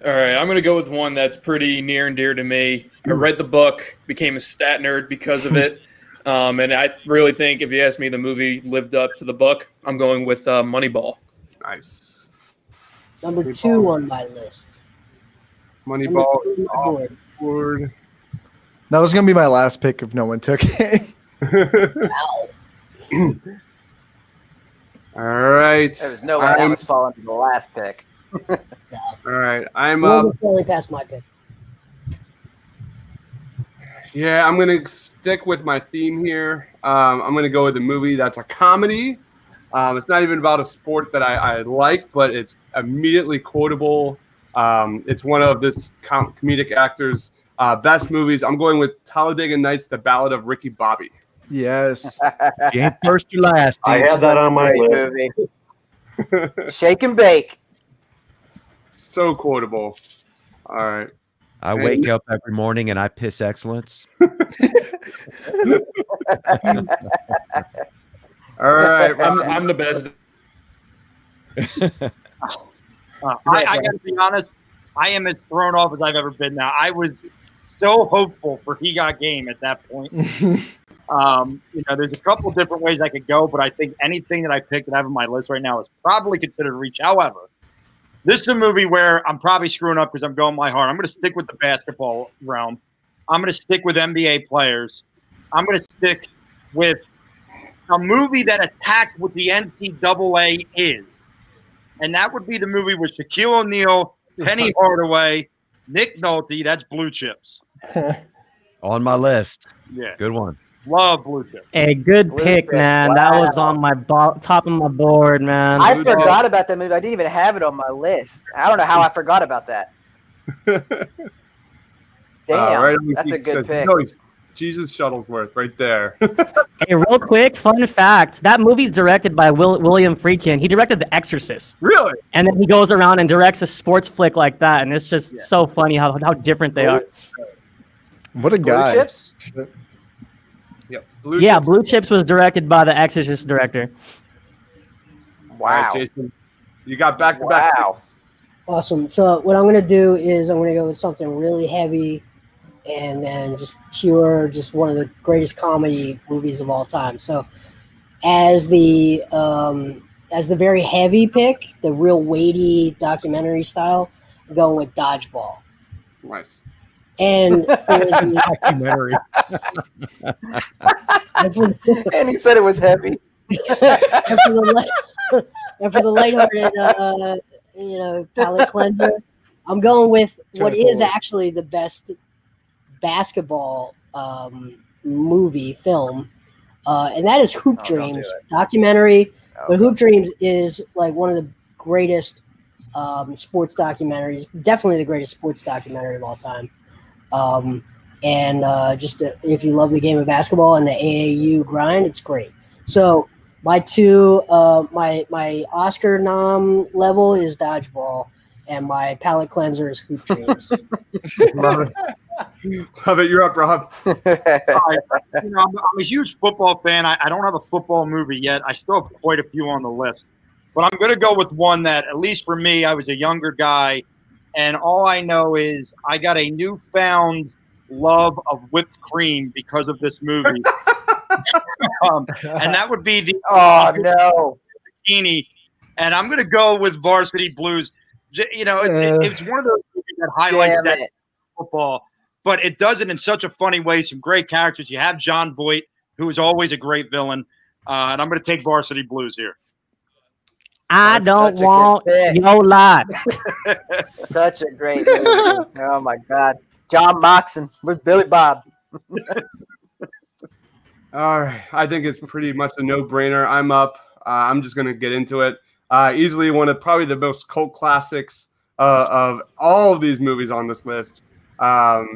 Speaker 10: All right, I'm going to go with one that's pretty near and dear to me. I read the book, became a stat nerd because of it. And I really think, if you ask me, the movie lived up to the book. I'm going with Moneyball.
Speaker 1: Nice.
Speaker 6: Number 2 on my list.
Speaker 1: Moneyball
Speaker 6: Number 2
Speaker 1: is
Speaker 6: on
Speaker 1: off
Speaker 6: my
Speaker 1: the board.
Speaker 3: That was going to be my last pick if no one took it.
Speaker 6: Wow.
Speaker 1: All right.
Speaker 7: There was no way that was falling to the last pick.
Speaker 1: All right. I'm
Speaker 6: Well, only past my pick.
Speaker 1: Yeah, I'm going to stick with my theme here. I'm going to go with a movie that's a comedy. It's not even about a sport that I like, but it's immediately quotable. It's one of this comedic actor's best movies. I'm going with Talladega Nights, The Ballad of Ricky Bobby.
Speaker 3: Yes.
Speaker 8: You ain't first or last.
Speaker 4: I have that on my list.
Speaker 7: Movie. Shake and bake.
Speaker 1: So quotable. All right.
Speaker 8: I wake up every morning and I piss excellence.
Speaker 1: All right.
Speaker 10: I'm the best.
Speaker 9: I got to be honest. I am as thrown off as I've ever been now. I was so hopeful for He Got Game at that point. There's a couple different ways I could go, but I think anything that I picked that I have on my list right now is probably considered a reach. However, this is a movie where I'm probably screwing up because I'm going my heart. I'm going to stick with the basketball realm. I'm going to stick with NBA players. I'm going to stick with a movie that attacked what the NCAA is. And that would be the movie with Shaquille O'Neal, Penny Hardaway, Nick Nolte. That's Blue Chips.
Speaker 8: On my list.
Speaker 9: Yeah.
Speaker 8: Good one.
Speaker 9: Love Blue Chips.
Speaker 2: Hey, good
Speaker 7: Blue
Speaker 2: pick,
Speaker 7: Chips,
Speaker 2: man.
Speaker 7: wow.
Speaker 2: That was on my top of my board, man.
Speaker 7: I forgot about that movie. I didn't even have it on my list. I don't know how I forgot about that. Damn,
Speaker 1: Right,
Speaker 7: that's a good pick.
Speaker 1: Jesus Shuttlesworth right there.
Speaker 2: Hey, real quick, fun fact. That movie's directed by William Friedkin. He directed The Exorcist.
Speaker 1: Really?
Speaker 2: And then he goes around and directs a sports flick like that. And it's just so funny how different they are.
Speaker 3: What a
Speaker 7: Blue
Speaker 3: guy.
Speaker 7: Chips?
Speaker 1: Yep.
Speaker 2: Blue Chips was directed by the Exorcist director.
Speaker 1: All right,
Speaker 7: Wow.
Speaker 1: Jason, you got back-to-back.
Speaker 7: Wow.
Speaker 6: Awesome. So what I'm going to do is I'm going to go with something really heavy and then just pure, just one of the greatest comedy movies of all time. So as the very heavy pick, the real weighty documentary style, I'm going with Dodgeball.
Speaker 1: Nice.
Speaker 6: And for the,
Speaker 8: Documentary.
Speaker 7: And he said it was heavy.
Speaker 6: and for the lighthearted, palate cleanser, I'm going with what is actually the best basketball film, and that is Hoop Dreams documentary. But Hoop Dreams is like one of the greatest sports documentaries, definitely the greatest sports documentary of all time. If you love the game of basketball and the AAU grind, it's great. So my my Oscar nom level is Dodgeball, and my palate cleanser is Hoop Dreams.
Speaker 1: Love it. Love it. You're up, Rob.
Speaker 9: All right. I'm a huge football fan. I don't have a football movie yet. I still have quite a few on the list. But I'm going to go with one that, at least for me, I was a younger guy, and all I know is I got a newfound love of whipped cream because of this movie. And that would be the bikini. And I'm going to go with Varsity Blues. It's one of those movies that highlights that football, but it does it in such a funny way. Some great characters. You have John Voight, who is always a great villain. And I'm going to take Varsity Blues here.
Speaker 2: I don't want your lot.
Speaker 7: Such a great movie. Oh, my God. John Moxon with Billy Bob.
Speaker 1: All right. I think it's pretty much a no-brainer. I'm up. I'm just going to get into it. Easily one of probably the most cult classics of all of these movies on this list.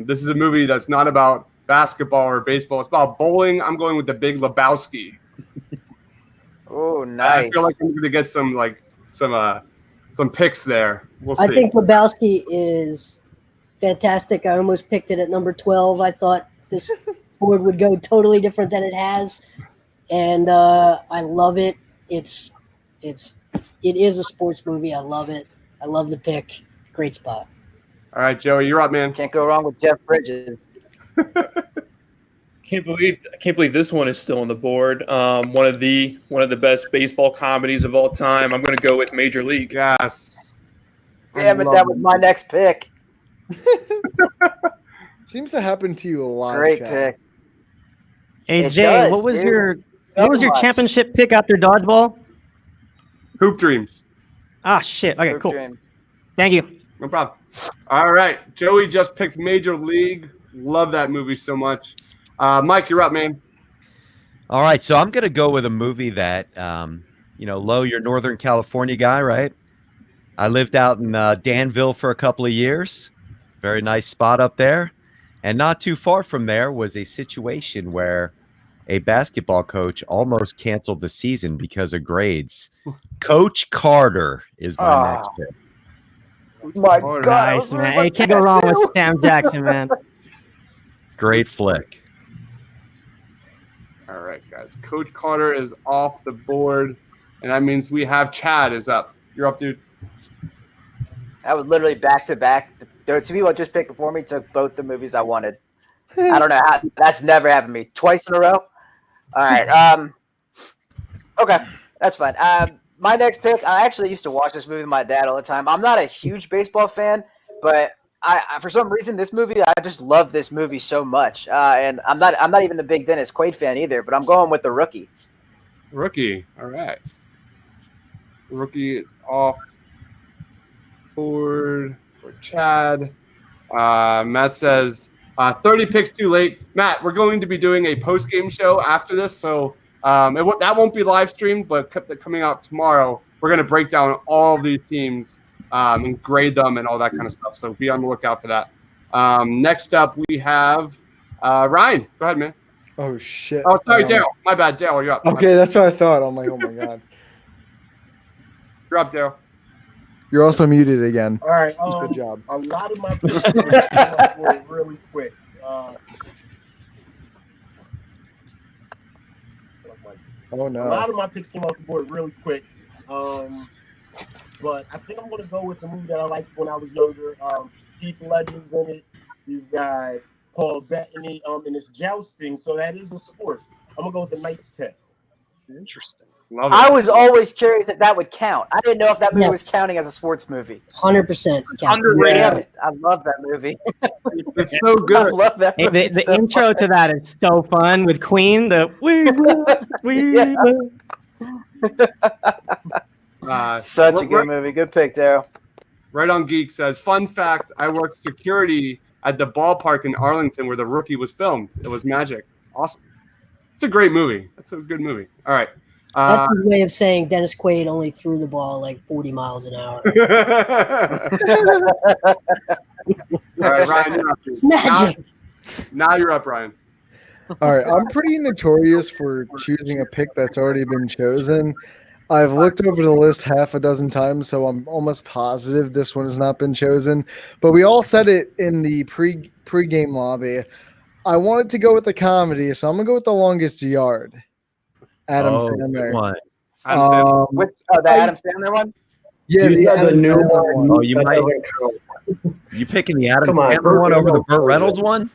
Speaker 1: This is a movie that's not about basketball or baseball. It's about bowling. I'm going with The Big Lebowski.
Speaker 7: Oh, nice.
Speaker 1: I feel like I'm going to get some picks there. We'll see.
Speaker 6: I think Lebowski is fantastic. I almost picked it at number 12. I thought this board would go totally different than it has, and I love it. It is a sports movie. I love it. I love the pick. Great spot.
Speaker 1: All right, Joey, you're up, man.
Speaker 7: Can't go wrong with Jeff Bridges.
Speaker 10: I can't believe this one is still on the board. One of the best baseball comedies of all time. I'm going to go with Major League.
Speaker 1: Yes.
Speaker 7: Damn it, that was my next pick.
Speaker 3: Seems to happen to you a lot.
Speaker 7: Great
Speaker 3: Chad.
Speaker 7: pick.
Speaker 2: Hey,
Speaker 7: It
Speaker 2: Jay,
Speaker 7: does,
Speaker 2: what was
Speaker 7: dude.
Speaker 2: your
Speaker 7: much.
Speaker 2: championship pick after Dodgeball?
Speaker 1: Hoop Dreams.
Speaker 2: Ah, shit. Okay,
Speaker 7: Hoop
Speaker 2: cool.
Speaker 7: Dreams.
Speaker 2: Thank you.
Speaker 1: No problem. All right. Joey just picked Major League. Love that movie so much. Mike, you're up, man.
Speaker 8: All right, so I'm going to go with a movie that, Lo, you're a Northern California guy, right? I lived out in Danville for a couple of years. Very nice spot up there. And not too far from there was a situation where a basketball coach almost canceled the season because of grades. Coach Carter is my next pick.
Speaker 7: My God.
Speaker 2: Nice, man. Hey, can't go wrong with Sam Jackson, man.
Speaker 8: Great flick.
Speaker 1: All right, guys. Coach Carter is off the board, and that means we have Chad is up. You're up, dude.
Speaker 7: I was literally back to back. The two people I just picked before me took both the movies I wanted. I don't know how that's never happened to me twice in a row. All right. Okay, that's fine. My next pick. I actually used to watch this movie with my dad all the time. I'm not a huge baseball fan, but I for some reason this movie I just love this movie so much. And I'm not even a big Dennis Quaid fan either. But I'm going with The Rookie.
Speaker 1: Rookie. All right. Rookie is off board for Chad. Matt says 30 picks too late. Matt, we're going to be doing a post-game show after this, so that won't be live streamed, but coming out tomorrow, we're going to break down all of these teams and grade them and all that kind of stuff. So be on the lookout for that. Next up, we have Ryan, go ahead, man.
Speaker 3: Oh shit.
Speaker 1: Oh, sorry, Daryl. My bad, Daryl. You're up.
Speaker 3: Okay, that's what I thought. I'm like, oh my god.
Speaker 1: You're up, Daryl.
Speaker 3: You're also muted again.
Speaker 5: All right.
Speaker 3: Good job.
Speaker 5: A lot of my picks came up for it really quick.
Speaker 3: Oh no.
Speaker 5: A lot of my picks came off the board really quick. But I think I'm going to go with a movie that I liked when I was younger. Heath Ledger's in it. You've got Paul Bettany, and it's jousting, so that is a sport. I'm going to go with A Knight's Tale.
Speaker 9: Interesting.
Speaker 1: Love it.
Speaker 7: I was always curious if that would count. I didn't know if that movie was counting as a sports movie.
Speaker 6: 100%.
Speaker 9: Underrated.
Speaker 7: Damn it. I love that movie.
Speaker 1: It's so
Speaker 7: I
Speaker 1: good.
Speaker 7: love that
Speaker 2: Hey,
Speaker 7: movie.
Speaker 2: the
Speaker 7: so
Speaker 2: intro
Speaker 7: much.
Speaker 2: to that is so fun with Queen. The we will.
Speaker 7: Such a
Speaker 1: Right-
Speaker 7: good movie. Good pick, Daryl.
Speaker 1: Right on Geek says, fun fact, I worked security at the ballpark in Arlington where The Rookie was filmed. It was magic. Awesome. It's a great movie. That's a good movie. All right.
Speaker 6: That's his way of saying Dennis Quaid only threw the ball like 40 miles an hour.
Speaker 1: All right, Ryan, you're up.
Speaker 6: It's magic.
Speaker 1: Now you're up, Ryan.
Speaker 3: All right, I'm pretty notorious for choosing a pick that's already been chosen. I've looked over the list half a dozen times, so I'm almost positive this one has not been chosen. But we all said it in the pre-game lobby. I wanted to go with the comedy, so I'm gonna go with The Longest Yard. Adam Sandler.
Speaker 8: Good one.
Speaker 1: Adam Sandler.
Speaker 7: With the Adam Sandler one?
Speaker 3: Yeah,
Speaker 4: You
Speaker 3: the
Speaker 4: got the
Speaker 3: Adam
Speaker 4: new
Speaker 3: Sandler
Speaker 4: one.
Speaker 8: Oh, you
Speaker 4: That
Speaker 8: might.
Speaker 4: doesn't count.
Speaker 8: You picking the Adam
Speaker 4: Come on,
Speaker 8: Sandler one
Speaker 4: Burt
Speaker 8: over the Burt
Speaker 4: Reynolds
Speaker 8: Reynolds one?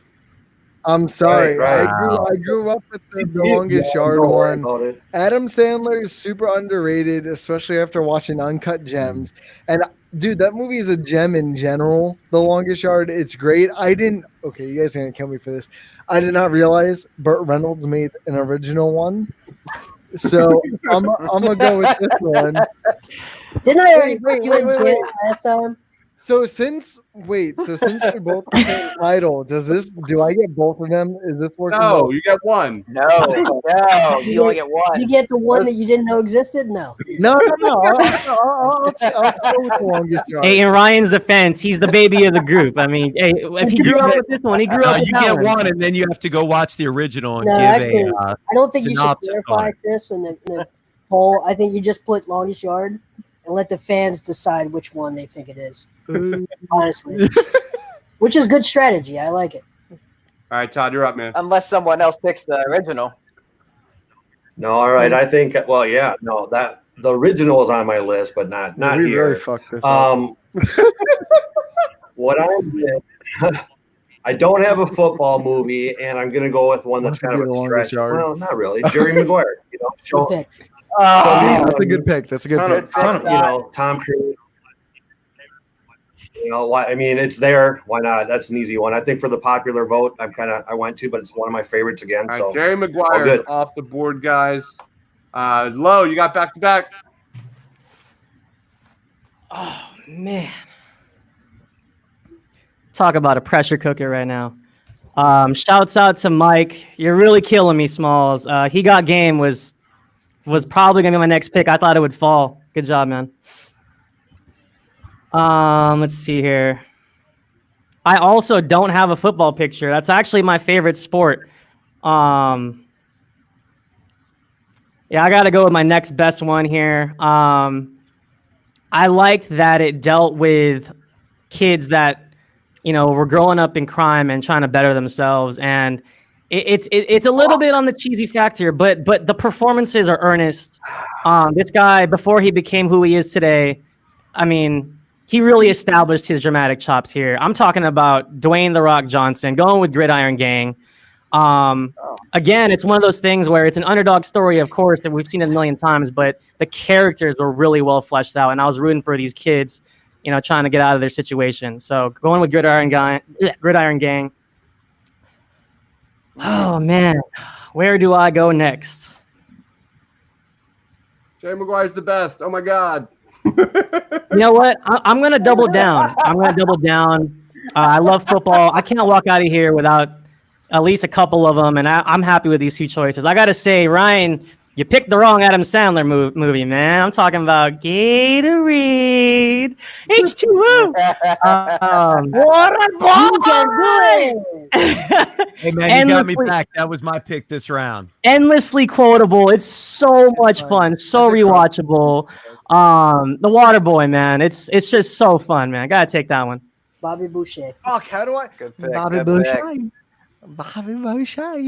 Speaker 3: I'm sorry.
Speaker 4: Right.
Speaker 3: I grew up with the Longest Yard
Speaker 4: Don't worry
Speaker 3: one.
Speaker 4: about it.
Speaker 3: Adam Sandler is super underrated, especially after watching Uncut Gems. And dude, that movie is a gem in general. The Longest Yard, it's great. Okay, you guys are gonna kill me for this. I did not realize Burt Reynolds made an original one. So I'm gonna go with this one.
Speaker 6: Didn't I already
Speaker 3: Wait,
Speaker 6: put you in
Speaker 3: wait,
Speaker 6: jail
Speaker 3: wait.
Speaker 6: last time?
Speaker 3: So since we both the same title, do I get both of them? Is this working?
Speaker 1: No, you get one.
Speaker 7: No, you only get one.
Speaker 6: You get the one that you didn't know existed? No.
Speaker 3: No. I'll go with The Longest Yard.
Speaker 2: Hey, in Ryan's defense, he's the baby of the group. I mean, hey, if he grew up with this one, he grew up with
Speaker 8: You
Speaker 2: that
Speaker 8: get
Speaker 2: one.
Speaker 8: one, and then you have to go watch the original and
Speaker 6: No,
Speaker 8: give
Speaker 6: actually,
Speaker 8: a.
Speaker 6: I don't think you should
Speaker 8: synopsis on
Speaker 6: clarify
Speaker 8: it.
Speaker 6: this in the poll. I think you just put Longest Yard and let the fans decide which one they think it is. Honestly. Which is good strategy. I like it.
Speaker 1: All right, Todd, you're up, man.
Speaker 7: Unless someone else picks the original.
Speaker 4: No, all right. I think. Well, yeah. No, that the original is on my list, but not
Speaker 3: we
Speaker 4: here.
Speaker 3: really fucked this up.
Speaker 4: What I did, I don't have a football movie, and I'm gonna go with one that's kind of
Speaker 3: The
Speaker 4: a
Speaker 3: Longest
Speaker 4: stretch.
Speaker 3: Yard.
Speaker 4: Well, not really. Jerry Maguire. You know, show,
Speaker 6: Good pick.
Speaker 3: That's a good pick. That's a good pick.
Speaker 4: Tom Cruise. You know, I mean, it's there. Why not? That's an easy one. I think for the popular vote, I went to, but it's one of my favorites again.
Speaker 1: All
Speaker 4: So
Speaker 1: right, Jerry
Speaker 4: all
Speaker 1: Maguire
Speaker 4: good.
Speaker 1: off the board, guys. Low, you got back to back.
Speaker 2: Oh, man. Talk about a pressure cooker right now. Shouts out to Mike. You're really killing me, Smalls. He Got Game was probably going to be my next pick. I thought it would fall. Good job, man. Let's see here. I also don't have a football picture. That's actually my favorite sport. Yeah, I got to go with my next best one here. I liked that it dealt with kids that, were growing up in crime and trying to better themselves. And it's a little bit on the cheesy factor, but the performances are earnest. This guy, before he became who he is today, I mean, he really established his dramatic chops here. I'm talking about Dwayne "The Rock" Johnson, going with Gridiron Gang. Again, it's one of those things where it's an underdog story, of course, that we've seen it a million times, but the characters were really well fleshed out, and I was rooting for these kids, trying to get out of their situation. So going with Gridiron Gang. Oh, man. Where do I go next?
Speaker 1: Jerry Maguire's the best. Oh, my God.
Speaker 2: You know what? I'm going to double down. I love football. I can't walk out of here without at least a couple of them, and I'm happy with these two choices. I got to say, Ryan, You picked the wrong Adam Sandler movie, man. I'm talking about Gatorade, H2O.
Speaker 3: Water boy!
Speaker 8: Hey man, you got me back. That was my pick this round.
Speaker 2: Endlessly quotable. It's so much fun, so rewatchable. The Water Boy, man. It's just so fun, man. I gotta take that one.
Speaker 6: Bobby Boucher.
Speaker 3: Fuck, how do I?
Speaker 7: Good pick.
Speaker 3: Bobby
Speaker 7: Good
Speaker 3: Boucher.
Speaker 7: pick.
Speaker 3: Bobby Boucher.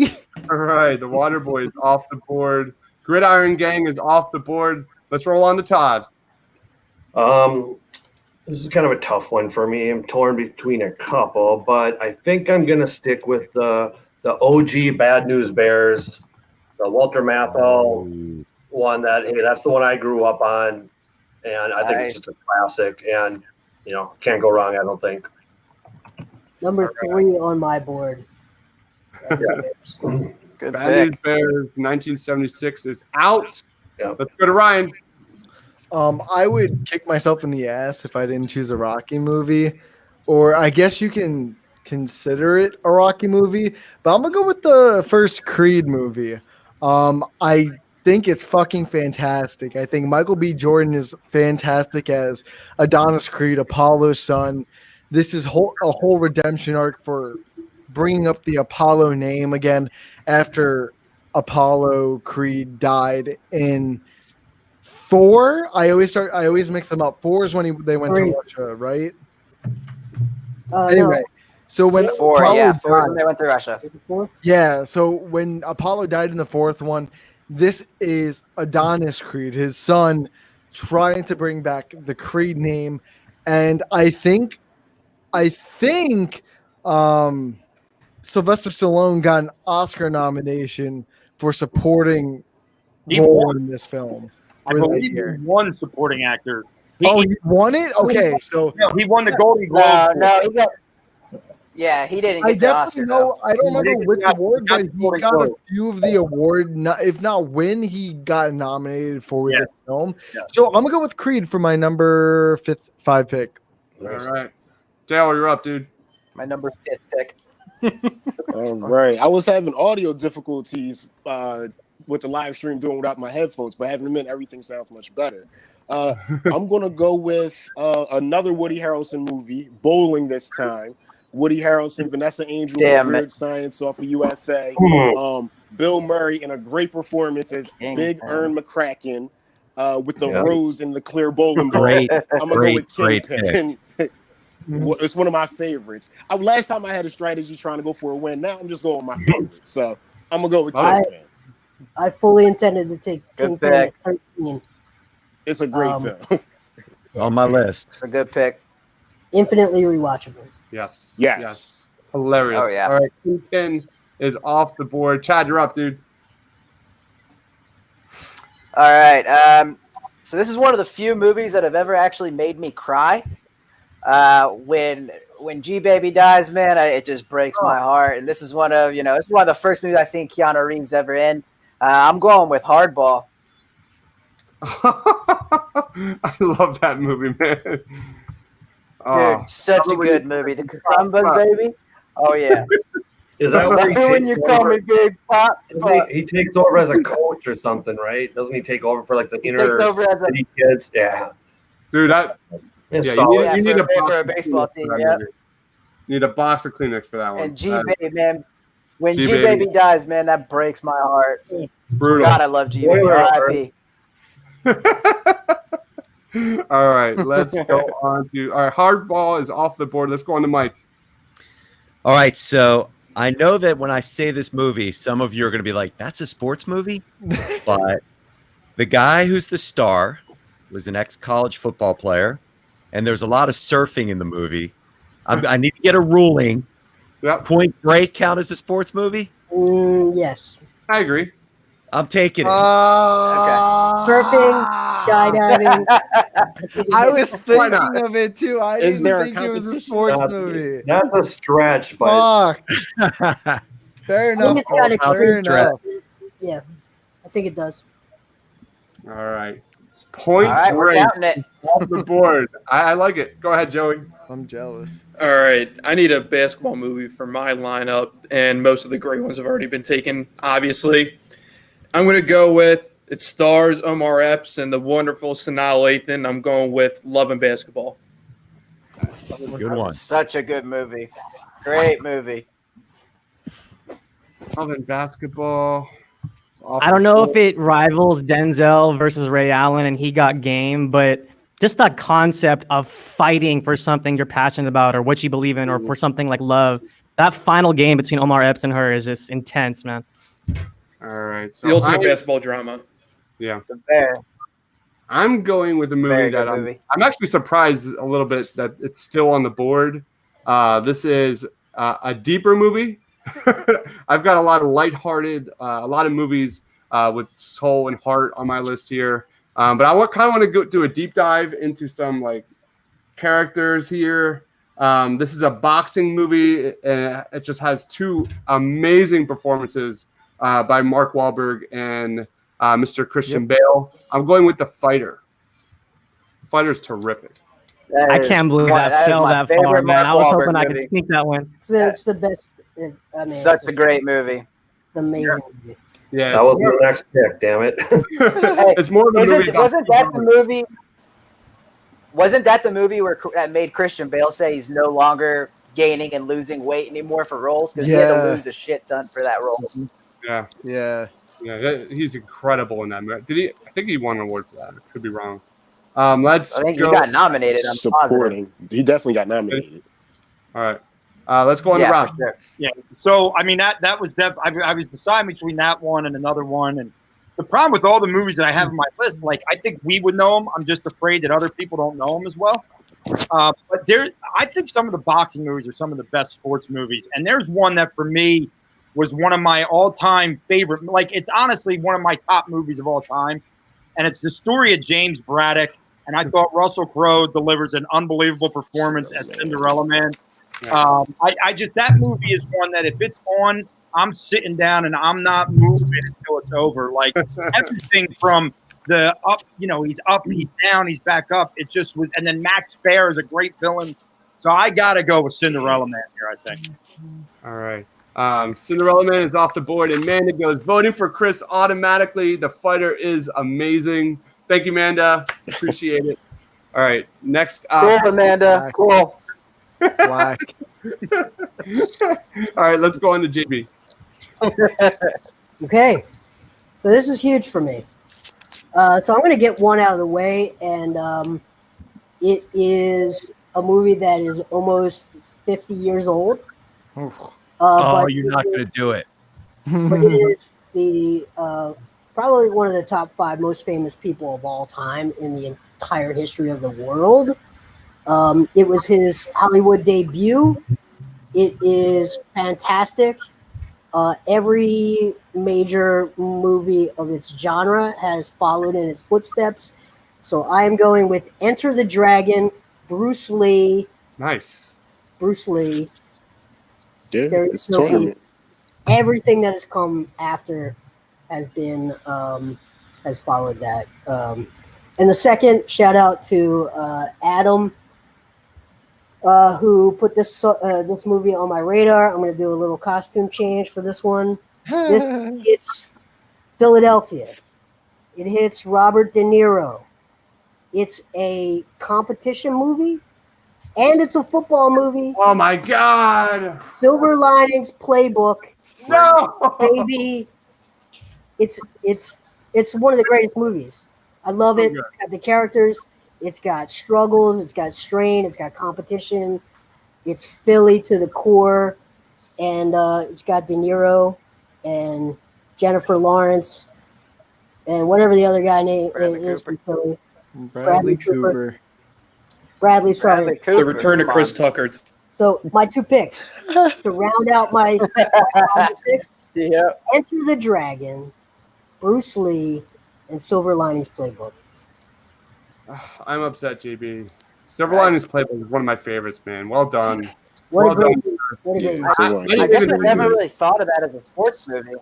Speaker 1: All right, the Water Boy is off the board. Gridiron Gang is off the board. Let's roll on to Todd.
Speaker 4: This is kind of a tough one for me. I'm torn between a couple, but I think I'm gonna stick with the OG Bad News Bears, the Walter Matthau one. That's the one I grew up on, and I think it's just a classic. And can't go wrong. I don't think.
Speaker 6: Number 3 on my board.
Speaker 7: Good
Speaker 1: Bad News
Speaker 7: pick.
Speaker 1: Bears 1976 is out.
Speaker 4: Yeah.
Speaker 1: Let's go to Ryan.
Speaker 3: I would kick myself in the ass if I didn't choose a Rocky movie, or I guess you can consider it a Rocky movie, but I'm gonna go with the first Creed movie. I think it's fucking fantastic. I think Michael B. Jordan is fantastic as Adonis Creed, Apollo's son. This is a whole redemption arc for bringing up the Apollo name again after Apollo Creed died in 4. I always mix them up. 4 is when they went to Russia, right? Anyway, so when
Speaker 7: 4,
Speaker 3: Apollo
Speaker 7: 4
Speaker 3: died,
Speaker 7: when they went to Russia.
Speaker 3: yeah, so when Apollo died in the 4th one, this is Adonis Creed, his son, trying to bring back the Creed name, and I think Sylvester Stallone got an Oscar nomination for supporting role in this film.
Speaker 9: I believe he won supporting actor.
Speaker 3: He won it? Okay, so
Speaker 9: he won the Golden Globe.
Speaker 7: No, he got. Yeah, he didn't
Speaker 3: I
Speaker 7: get the
Speaker 3: definitely
Speaker 7: Oscar.
Speaker 3: know.
Speaker 7: though.
Speaker 3: I don't remember which award, but he
Speaker 9: Golden
Speaker 3: got a
Speaker 9: Globe.
Speaker 3: few of the award. If not win, he got nominated for with the film.
Speaker 9: Yeah.
Speaker 3: So I'm gonna go with Creed for my number 5 pick.
Speaker 1: All right. Dale, you're up, dude.
Speaker 7: My number 5th pick.
Speaker 5: All right. I was having audio difficulties with the live stream doing without my headphones, but having them in, everything sounds much better. I'm going to go with another Woody Harrelson movie, Bowling this time. Woody Harrelson, Vanessa Angel, Weird Science off of USA. Bill Murray in a great performance as Big Ern McCracken with the rose and the clear bowling ball. I'm going to go with Kingpin. It's one of my favorites. Last time I had a strategy trying to go for a win. Now I'm just going with my favorite. So I'm going to go with Kingpin.
Speaker 6: I fully intended to take Kingpin at 13.
Speaker 5: It's a great film.
Speaker 8: On my list.
Speaker 7: A good pick.
Speaker 6: Infinitely rewatchable.
Speaker 1: Yes. Hilarious.
Speaker 7: Oh, yeah.
Speaker 1: All right. Kingpin is off the board. Chad, you're up, dude.
Speaker 7: All right. So this is one of the few movies that have ever actually made me cry. When G Baby dies, man, it just breaks my heart. And this is one of the first movies I've seen Keanu Reeves ever in. I'm going with Hardball.
Speaker 1: I love that movie, man.
Speaker 7: Dude, such a good movie. The Cucumbas, baby. Oh yeah.
Speaker 4: Is that
Speaker 7: when you call me Big Pop?
Speaker 4: He takes over as a coach or something, right? Doesn't he take over for like the inner city kids? Yeah.
Speaker 1: Dude, you need
Speaker 7: for a baseball team. Yeah.
Speaker 1: Need a box of Kleenex for that one.
Speaker 7: And G Baby, man. When G Baby dies, man, that breaks my heart.
Speaker 1: Brutal.
Speaker 7: God, I love G Baby. R.I.P.
Speaker 1: All right, let's go on to our Hardball is off the board. Let's go on to Mike.
Speaker 8: All right, so I know that when I say this movie, some of you are going to be like, "That's a sports movie," but the guy who's the star was an ex-college football player, and there's a lot of surfing in the movie. I need to get a ruling.
Speaker 1: Yep.
Speaker 8: Point Break count as a sports movie?
Speaker 6: Yes.
Speaker 1: I agree.
Speaker 8: I'm taking it.
Speaker 6: Surfing, skydiving.
Speaker 3: I was thinking of it too. I didn't think it was a sports movie.
Speaker 4: That's a stretch, but
Speaker 3: Fuck. Fair enough.
Speaker 6: It's got
Speaker 3: Fair enough.
Speaker 6: Yeah, I think it does.
Speaker 1: All right. Point Break off the board. I like it. Go ahead, Joey.
Speaker 3: I'm jealous.
Speaker 10: All right. I need a basketball movie for my lineup, and most of the great ones have already been taken, obviously. I'm going to go with It stars Omar Epps and the wonderful Sanaa Lathan. I'm going with Love and Basketball.
Speaker 8: Good one.
Speaker 7: Such a good movie. Great movie.
Speaker 1: Love and Basketball.
Speaker 2: I don't know if it rivals Denzel versus Ray Allen and He Got Game, but just that concept of fighting for something you're passionate about or what you believe in or for something like love. That final game between Omar Epps and her is just intense, man.
Speaker 1: All right. So
Speaker 10: The ultimate basketball drama.
Speaker 1: Yeah.
Speaker 7: It's a bear.
Speaker 1: I'm going with a movie
Speaker 7: Very
Speaker 1: that
Speaker 7: good movie.
Speaker 1: I'm actually surprised a little bit that it's still on the board. This is a deeper movie. I've got a lot of lighthearted, a lot of movies with soul and heart on my list here. But I kind of want to go do a deep dive into some like characters here. This is a boxing movie, and it just has two amazing performances by Mark Wahlberg and Mr. Christian Bale. I'm going with The Fighter. The Fighter's terrific.
Speaker 2: I can't believe that fell that far, man. I was hoping I could sneak that one.
Speaker 6: It's the best.
Speaker 7: Such a great movie.
Speaker 6: It's amazing movie.
Speaker 1: Yeah,
Speaker 4: that was my next pick. Damn it!
Speaker 1: It's more of a movie.
Speaker 7: Wasn't that the movie? Wasn't that the movie that made Christian Bale say he's no longer gaining and losing weight anymore for roles because he had to lose a shit ton for that role?
Speaker 3: Yeah.
Speaker 1: He's incredible in that movie. Did he? I think he won an award for that. I could be wrong.
Speaker 7: I think he got nominated. I'm
Speaker 11: supporting.
Speaker 7: positive.
Speaker 11: He definitely got nominated.
Speaker 1: All right. Let's go on to Rob.
Speaker 9: Sure. Yeah. So I mean that was I was deciding between that one and another one, and the problem with all the movies that I have on my list, like I think we would know them. I'm just afraid that other people don't know them as well. But I think some of the boxing movies are some of the best sports movies, and there's one that for me was one of my all-time favorite. Like it's honestly one of my top movies of all time, and it's the story of James Braddock. And I thought Russell Crowe delivers an unbelievable performance as Cinderella Man. I just that movie is one that if it's on, I'm sitting down and I'm not moving until it's over. Like everything from the up, he's up, he's down, he's back up. It just was, and then Max Baer is a great villain. So I gotta go with Cinderella Man here, I think.
Speaker 1: All right. Cinderella Man is off the board, and Amanda goes voting for Chris automatically. The Fighter is amazing. Thank you, Amanda. Appreciate it. All right. Next.
Speaker 7: Cool, Amanda. Cool.
Speaker 3: Black.
Speaker 1: All right. Let's go on to JB.
Speaker 6: Okay. So this is huge for me. So I'm going to get one out of the way, and it is a movie that is almost 50 years old.
Speaker 8: But you're not going to do it.
Speaker 6: But it is the probably one of the top 5 most famous people of all time in the entire history of the world. It was his Hollywood debut. It is fantastic. Every major movie of its genre has followed in its footsteps. So I am going with Enter the Dragon, Bruce Lee.
Speaker 1: Nice.
Speaker 6: Bruce Lee.
Speaker 11: Yeah, it's tournament.
Speaker 6: Everything that has come after has been has followed that. And the second, shout out to Adam, who put this movie on my radar. I'm going to do a little costume change for this one. This hits Philadelphia. It hits Robert De Niro. It's a competition movie, and it's a football movie.
Speaker 1: Oh my God!
Speaker 6: Silver Linings Playbook.
Speaker 1: No,
Speaker 6: baby. It's one of the greatest movies. I love it. It's got the characters. It's got struggles. It's got strain. It's got competition. It's Philly to the core, and it's got De Niro and Jennifer Lawrence and whatever the other guy name is from Philly.
Speaker 3: Bradley Cooper.
Speaker 6: Bradley, sorry.
Speaker 7: Bradley Cooper,
Speaker 10: The return of Chris Tucker.
Speaker 6: So my 2 picks to round out my 6.
Speaker 7: Yeah.
Speaker 6: Enter the Dragon, Bruce Lee, and Silver Linings Playbook.
Speaker 1: I'm upset, JB. Silver Linings Playbook is one of my favorites, man. Well done.
Speaker 6: What a great
Speaker 11: Yeah,
Speaker 6: movie.
Speaker 7: I guess I never really thought of that as a sports movie.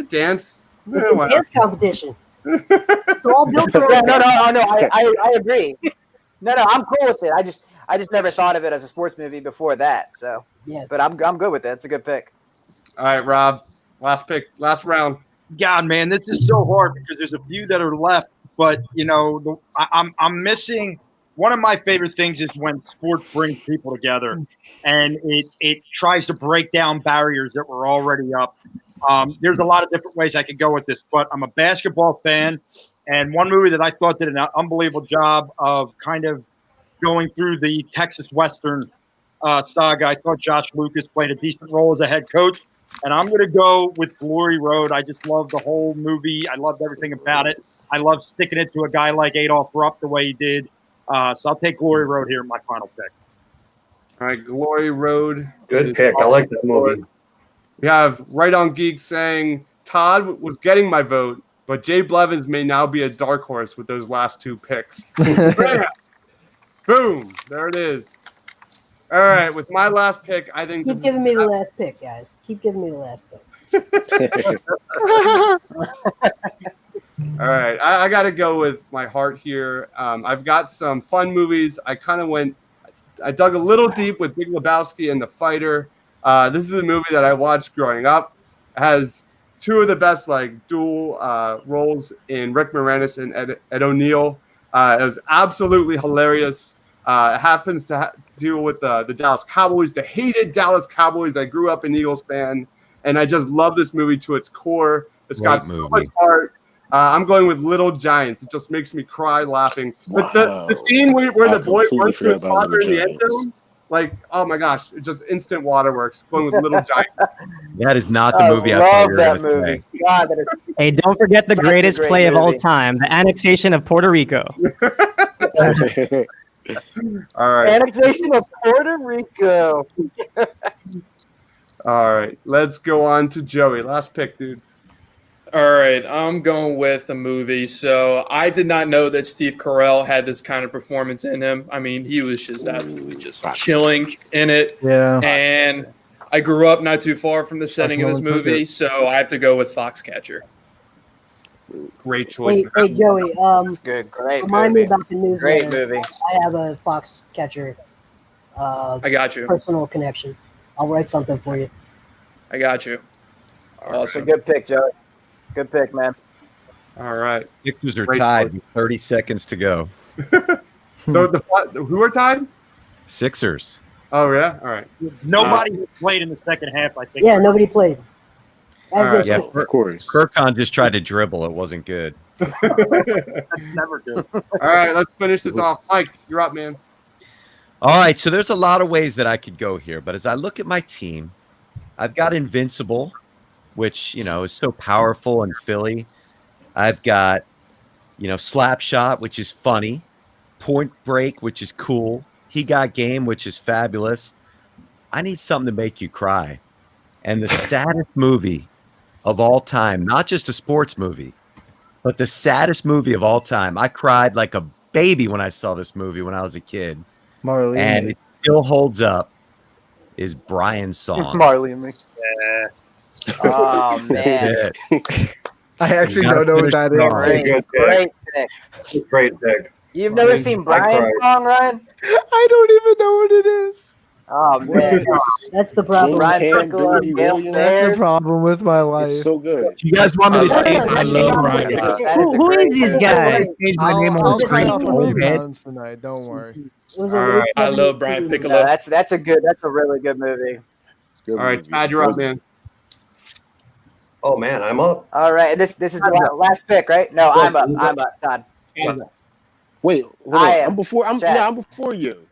Speaker 1: Dance.
Speaker 6: It's a dance competition. It's all built around.
Speaker 7: Yeah, no. I agree. No, I'm cool with it. I just never thought of it as a sports movie before that. So,
Speaker 6: yeah.
Speaker 7: But I'm good with it. It's a good pick.
Speaker 1: All right, Rob. Last pick. Last round.
Speaker 9: God, man, this is so hard because there's a few that are left, but I'm missing. One of my favorite things is when sports brings people together, and it tries to break down barriers that were already up. There's a lot of different ways I could go with this, but I'm a basketball fan, and one movie that I thought did an unbelievable job of kind of going through the Texas Western saga. I thought Josh Lucas played a decent role as a head coach. And I'm going to go with Glory Road. I just love the whole movie. I loved everything about it. I love sticking it to a guy like Adolph Rupp the way he did. So I'll take Glory Road here in my final pick.
Speaker 1: All right, Glory Road.
Speaker 4: Good pick. I like that movie.
Speaker 1: We have Right on Geek saying Todd was getting my vote, but Jay Blevins may now be a dark horse with those last two picks. Boom. There it is. All right, with my last pick, I think
Speaker 6: keep giving me the last pick, guys. Keep giving me the last pick.
Speaker 1: All right, I got to go with my heart here. I've got some fun movies. I dug a little deep with Big Lebowski and The Fighter. This is a movie that I watched growing up. It has two of the best dual roles in Rick Moranis and Ed O'Neill. It was absolutely hilarious. It happens to deal with the Dallas Cowboys, the hated Dallas Cowboys. I grew up an Eagles fan, and I just love this movie to its core. It's got so much heart. I'm going with Little Giants. It just makes me cry laughing. But the scene where the boy runs to his father in the end zone, oh my gosh, it just instant waterworks. Going with Little Giants.
Speaker 8: That is not the movie I thought you were going to say.
Speaker 7: God, that is
Speaker 2: Hey, don't forget the greatest play of all time, the annexation of Puerto Rico.
Speaker 1: All right.
Speaker 7: Annexation of Puerto Rico.
Speaker 1: All right. Let's go on to Joey. Last pick, dude.
Speaker 10: All right. I'm going with a movie. So I did not know that Steve Carell had this kind of performance in him. I mean, he was just absolutely just chilling in it.
Speaker 3: Yeah.
Speaker 10: And I grew up not too far from the setting of this movie, so I have to go with Foxcatcher.
Speaker 1: Great choice.
Speaker 6: Hey Joey.
Speaker 7: Good, great.
Speaker 6: Remind me about the news.
Speaker 7: Great movie.
Speaker 6: I have a Foxcatcher.
Speaker 10: I got you.
Speaker 6: Personal connection. I'll write something for you.
Speaker 10: I got you.
Speaker 7: Awesome. Good pick, Joey. Good pick, man.
Speaker 1: All right.
Speaker 8: Sixers are tied with 30 seconds to go.
Speaker 1: So who are tied?
Speaker 8: Sixers.
Speaker 1: Oh yeah. All right.
Speaker 9: Nobody played in the second half. I think.
Speaker 6: Yeah, nobody played.
Speaker 8: Yeah,
Speaker 11: of course.
Speaker 8: Kirkon just tried to dribble. It wasn't good.
Speaker 9: That's never good.
Speaker 1: All right, let's finish this off. Mike, you're up, man.
Speaker 8: All right, so there's a lot of ways that I could go here, but as I look at my team, I've got Invincible, which, is so powerful in Philly. I've got, Slapshot, which is funny. Point Break, which is cool. He Got Game, which is fabulous. I need something to make you cry. And the saddest movie of all time, not just a sports movie, but the saddest movie of all time. I cried like a baby when I saw this movie when I was a kid.
Speaker 3: Marley
Speaker 8: and it still holds up, is Brian's song.
Speaker 7: Marley and me. Yeah. Oh, man.
Speaker 3: I actually don't know what that is.
Speaker 7: Great pick.
Speaker 4: Great pick.
Speaker 7: You've never seen Brian's song, Ryan?
Speaker 3: I don't even know what it is.
Speaker 7: Oh, man.
Speaker 6: That's the problem.
Speaker 7: Brian Piccolo,
Speaker 3: That's the problem with my life.
Speaker 11: It's so good.
Speaker 8: You guys want me to change my name?
Speaker 2: Who is this guy?
Speaker 8: Change my name on the screen.
Speaker 3: Tonight. Don't worry.
Speaker 10: I love Brian Piccolo.
Speaker 7: No, that's a really good movie.
Speaker 1: All right, Todd, you're up, man.
Speaker 4: Oh man, I'm up.
Speaker 7: All right, this is the last pick, right? No, I'm up, Todd.
Speaker 11: Wait, hold on. I'm before you.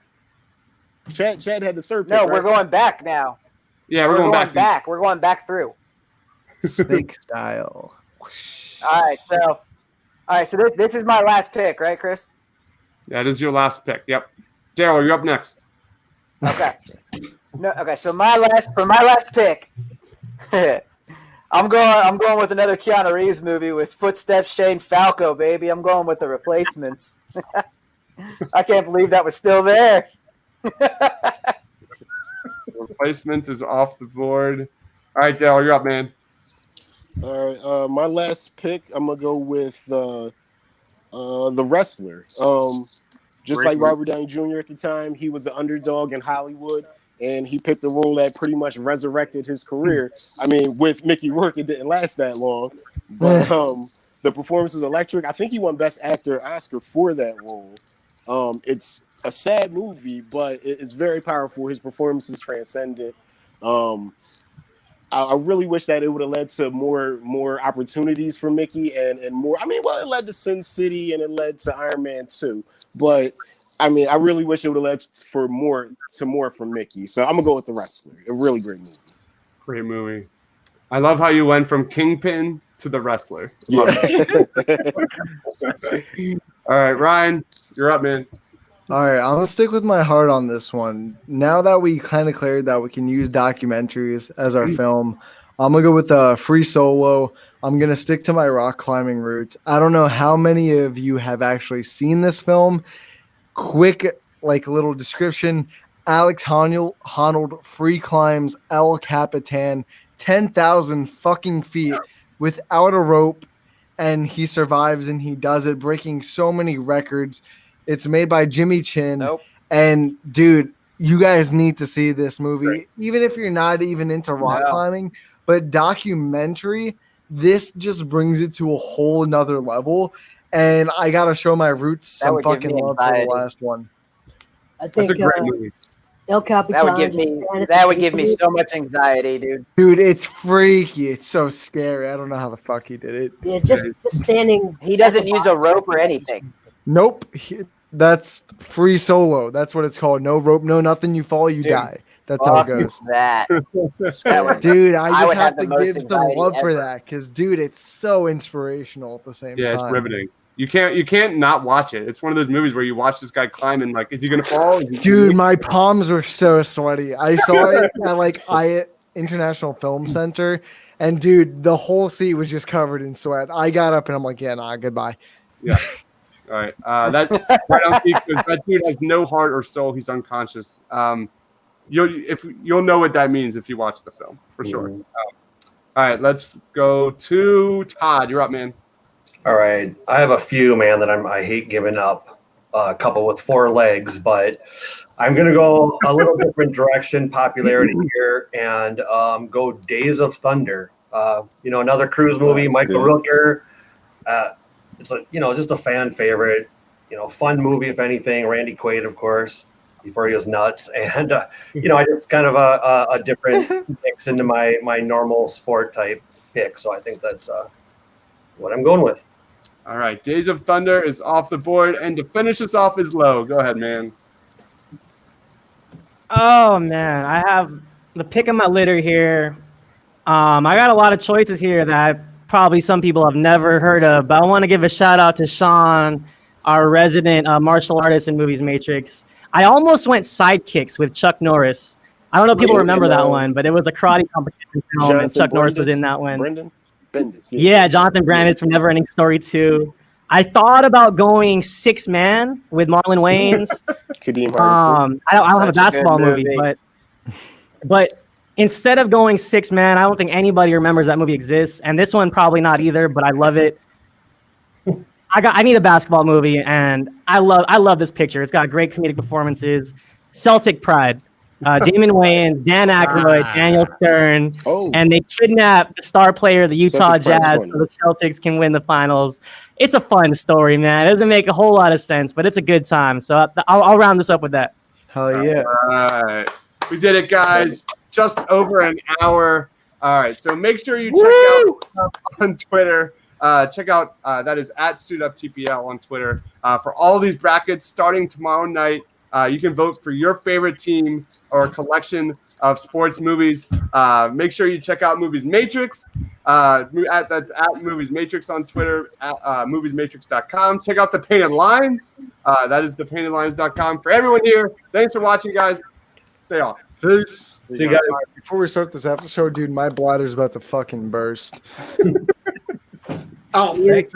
Speaker 11: Chad had the third pick.
Speaker 7: No,
Speaker 11: right?
Speaker 7: we're going back now.
Speaker 1: Yeah, we're going back.
Speaker 7: We're going back through.
Speaker 3: Snake style.
Speaker 7: All right, so this is my last pick, right, Chris?
Speaker 1: That is your last pick. Yep. Daryl, you're up next.
Speaker 7: Okay. So my last pick, I'm going with another Keanu Reeves movie with Footsteps, Shane Falco, baby. I'm going with The Replacements. I can't believe that was still there.
Speaker 1: Replacement is off the board. All right, Daryl, you're up, man.
Speaker 11: All right, my last pick, I'm gonna go with The Wrestler. Just like Robert Downey Jr. at the time, he was the underdog in Hollywood, and he picked a role that pretty much resurrected his career. I mean, with Mickey Rourke, it didn't last that long, But the performance was electric. I think he won Best Actor Oscar for that role. It's a sad movie, but it's very powerful. His performance is transcendent. I really wish that it would have led to more opportunities for Mickey and more. I mean, well, it led to Sin City and it led to Iron Man 2. But I mean, I really wish it would have led for more from Mickey. So I'm gonna go with The Wrestler. A really great movie.
Speaker 1: Great movie. I love how you went from Kingpin to The Wrestler.
Speaker 11: Yeah.
Speaker 1: All right, Ryan, you're up, man.
Speaker 3: All right, I'm gonna stick with my heart on this one. Now that we kind of cleared that we can use documentaries as our film, I'm gonna go with Free Solo. I'm gonna stick to my rock climbing roots. I don't know how many of you have actually seen this film. Quick, little description: Alex Honnold free climbs El Capitan 10,000 fucking feet without a rope, and he survives and he does it, breaking so many records. It's made by Jimmy Chin.
Speaker 7: Nope.
Speaker 3: And dude, you guys need to see this movie, even if you're not even into rock climbing, but documentary, this just brings it to a whole nother level. And I got to show my roots some fucking love for the last one.
Speaker 6: I think
Speaker 1: That's a great movie.
Speaker 6: El Capitan.
Speaker 7: That would give me so much anxiety, dude.
Speaker 3: Dude, it's freaky. It's so scary. I don't know how the fuck he did it.
Speaker 6: Yeah, just standing.
Speaker 7: He doesn't use a rope or anything.
Speaker 3: Nope. That's free solo. That's what it's called. No rope, no nothing. You fall, you die. That's how it goes.
Speaker 7: That.
Speaker 3: Dude, I just have to
Speaker 7: most
Speaker 3: give some
Speaker 7: anxiety
Speaker 3: love for
Speaker 7: ever.
Speaker 3: that because, dude, it's so inspirational at the same time.
Speaker 1: Yeah, it's riveting. You can't not watch it. It's one of those movies where you watch this guy climbing. Is he gonna fall?
Speaker 3: Dude, my palms were so sweaty. I saw it at International Film Center, and dude, the whole seat was just covered in sweat. I got up and I'm like, yeah, nah, goodbye.
Speaker 1: Yeah. All right. That dude has no heart or soul. He's unconscious. You'll know what that means if you watch the film for sure. All right, let's go to Todd. You're up, man.
Speaker 4: All right. I have a few, man, that I hate giving up. A couple with 4 legs, but I'm going to go a little different direction, popularity here, and go Days of Thunder. Another cruise movie, Michael Rooker. It's just a fan favorite, fun movie, if anything. Randy Quaid, of course, before he was nuts. And, I just kind of a different mix into my normal sport type pick. So I think that's what I'm going with.
Speaker 1: All right. Days of Thunder is off the board. And to finish us off is Low. Go ahead, man.
Speaker 2: Oh, man. I have the pick of my litter here. I got a lot of choices here that probably some people have never heard of, but I want to give a shout out to Sean, our resident martial artist in Movies Matrix. I almost went Sidekicks with Chuck Norris. I don't know if people remember that one, but it was a karate competition film, and Chuck Norris was in that one.
Speaker 11: Brendan Bendis.
Speaker 2: Yeah, Jonathan Brandis from Neverending Story 2. I thought about going 6 Man with Marlon Wayans.
Speaker 11: Kadeem Hardison.
Speaker 2: I don't have a basketball movie, but instead of going 6 Man, I don't think anybody remembers that movie exists, and this one probably not either. But I love it. I need a basketball movie, and I love this picture. It's got great comedic performances. Celtic Pride. Damon Wayans, Dan Aykroyd, Daniel Stern, and they kidnap the star player of the Utah Jazz so the Celtics can win the finals. It's a fun story, man. It doesn't make a whole lot of sense, but it's a good time. So I'll round this up with that.
Speaker 3: Hell yeah.
Speaker 1: All right. We did it, guys. Just over an hour. All right. So make sure you check out on Twitter. Check out that is at SuitUpTPL on Twitter for all these brackets starting tomorrow night. You can vote for your favorite team or collection of sports movies. Make sure you check out Movies Matrix. That's at Movies Matrix on Twitter, at moviesmatrix.com. Check out The Painted Lines. That is thepaintedlines.com. For everyone here, thanks for watching, guys. Stay awesome.
Speaker 3: Peace. See you guys. Before we start this episode, dude, my bladder's about to fucking burst.
Speaker 9: Oh,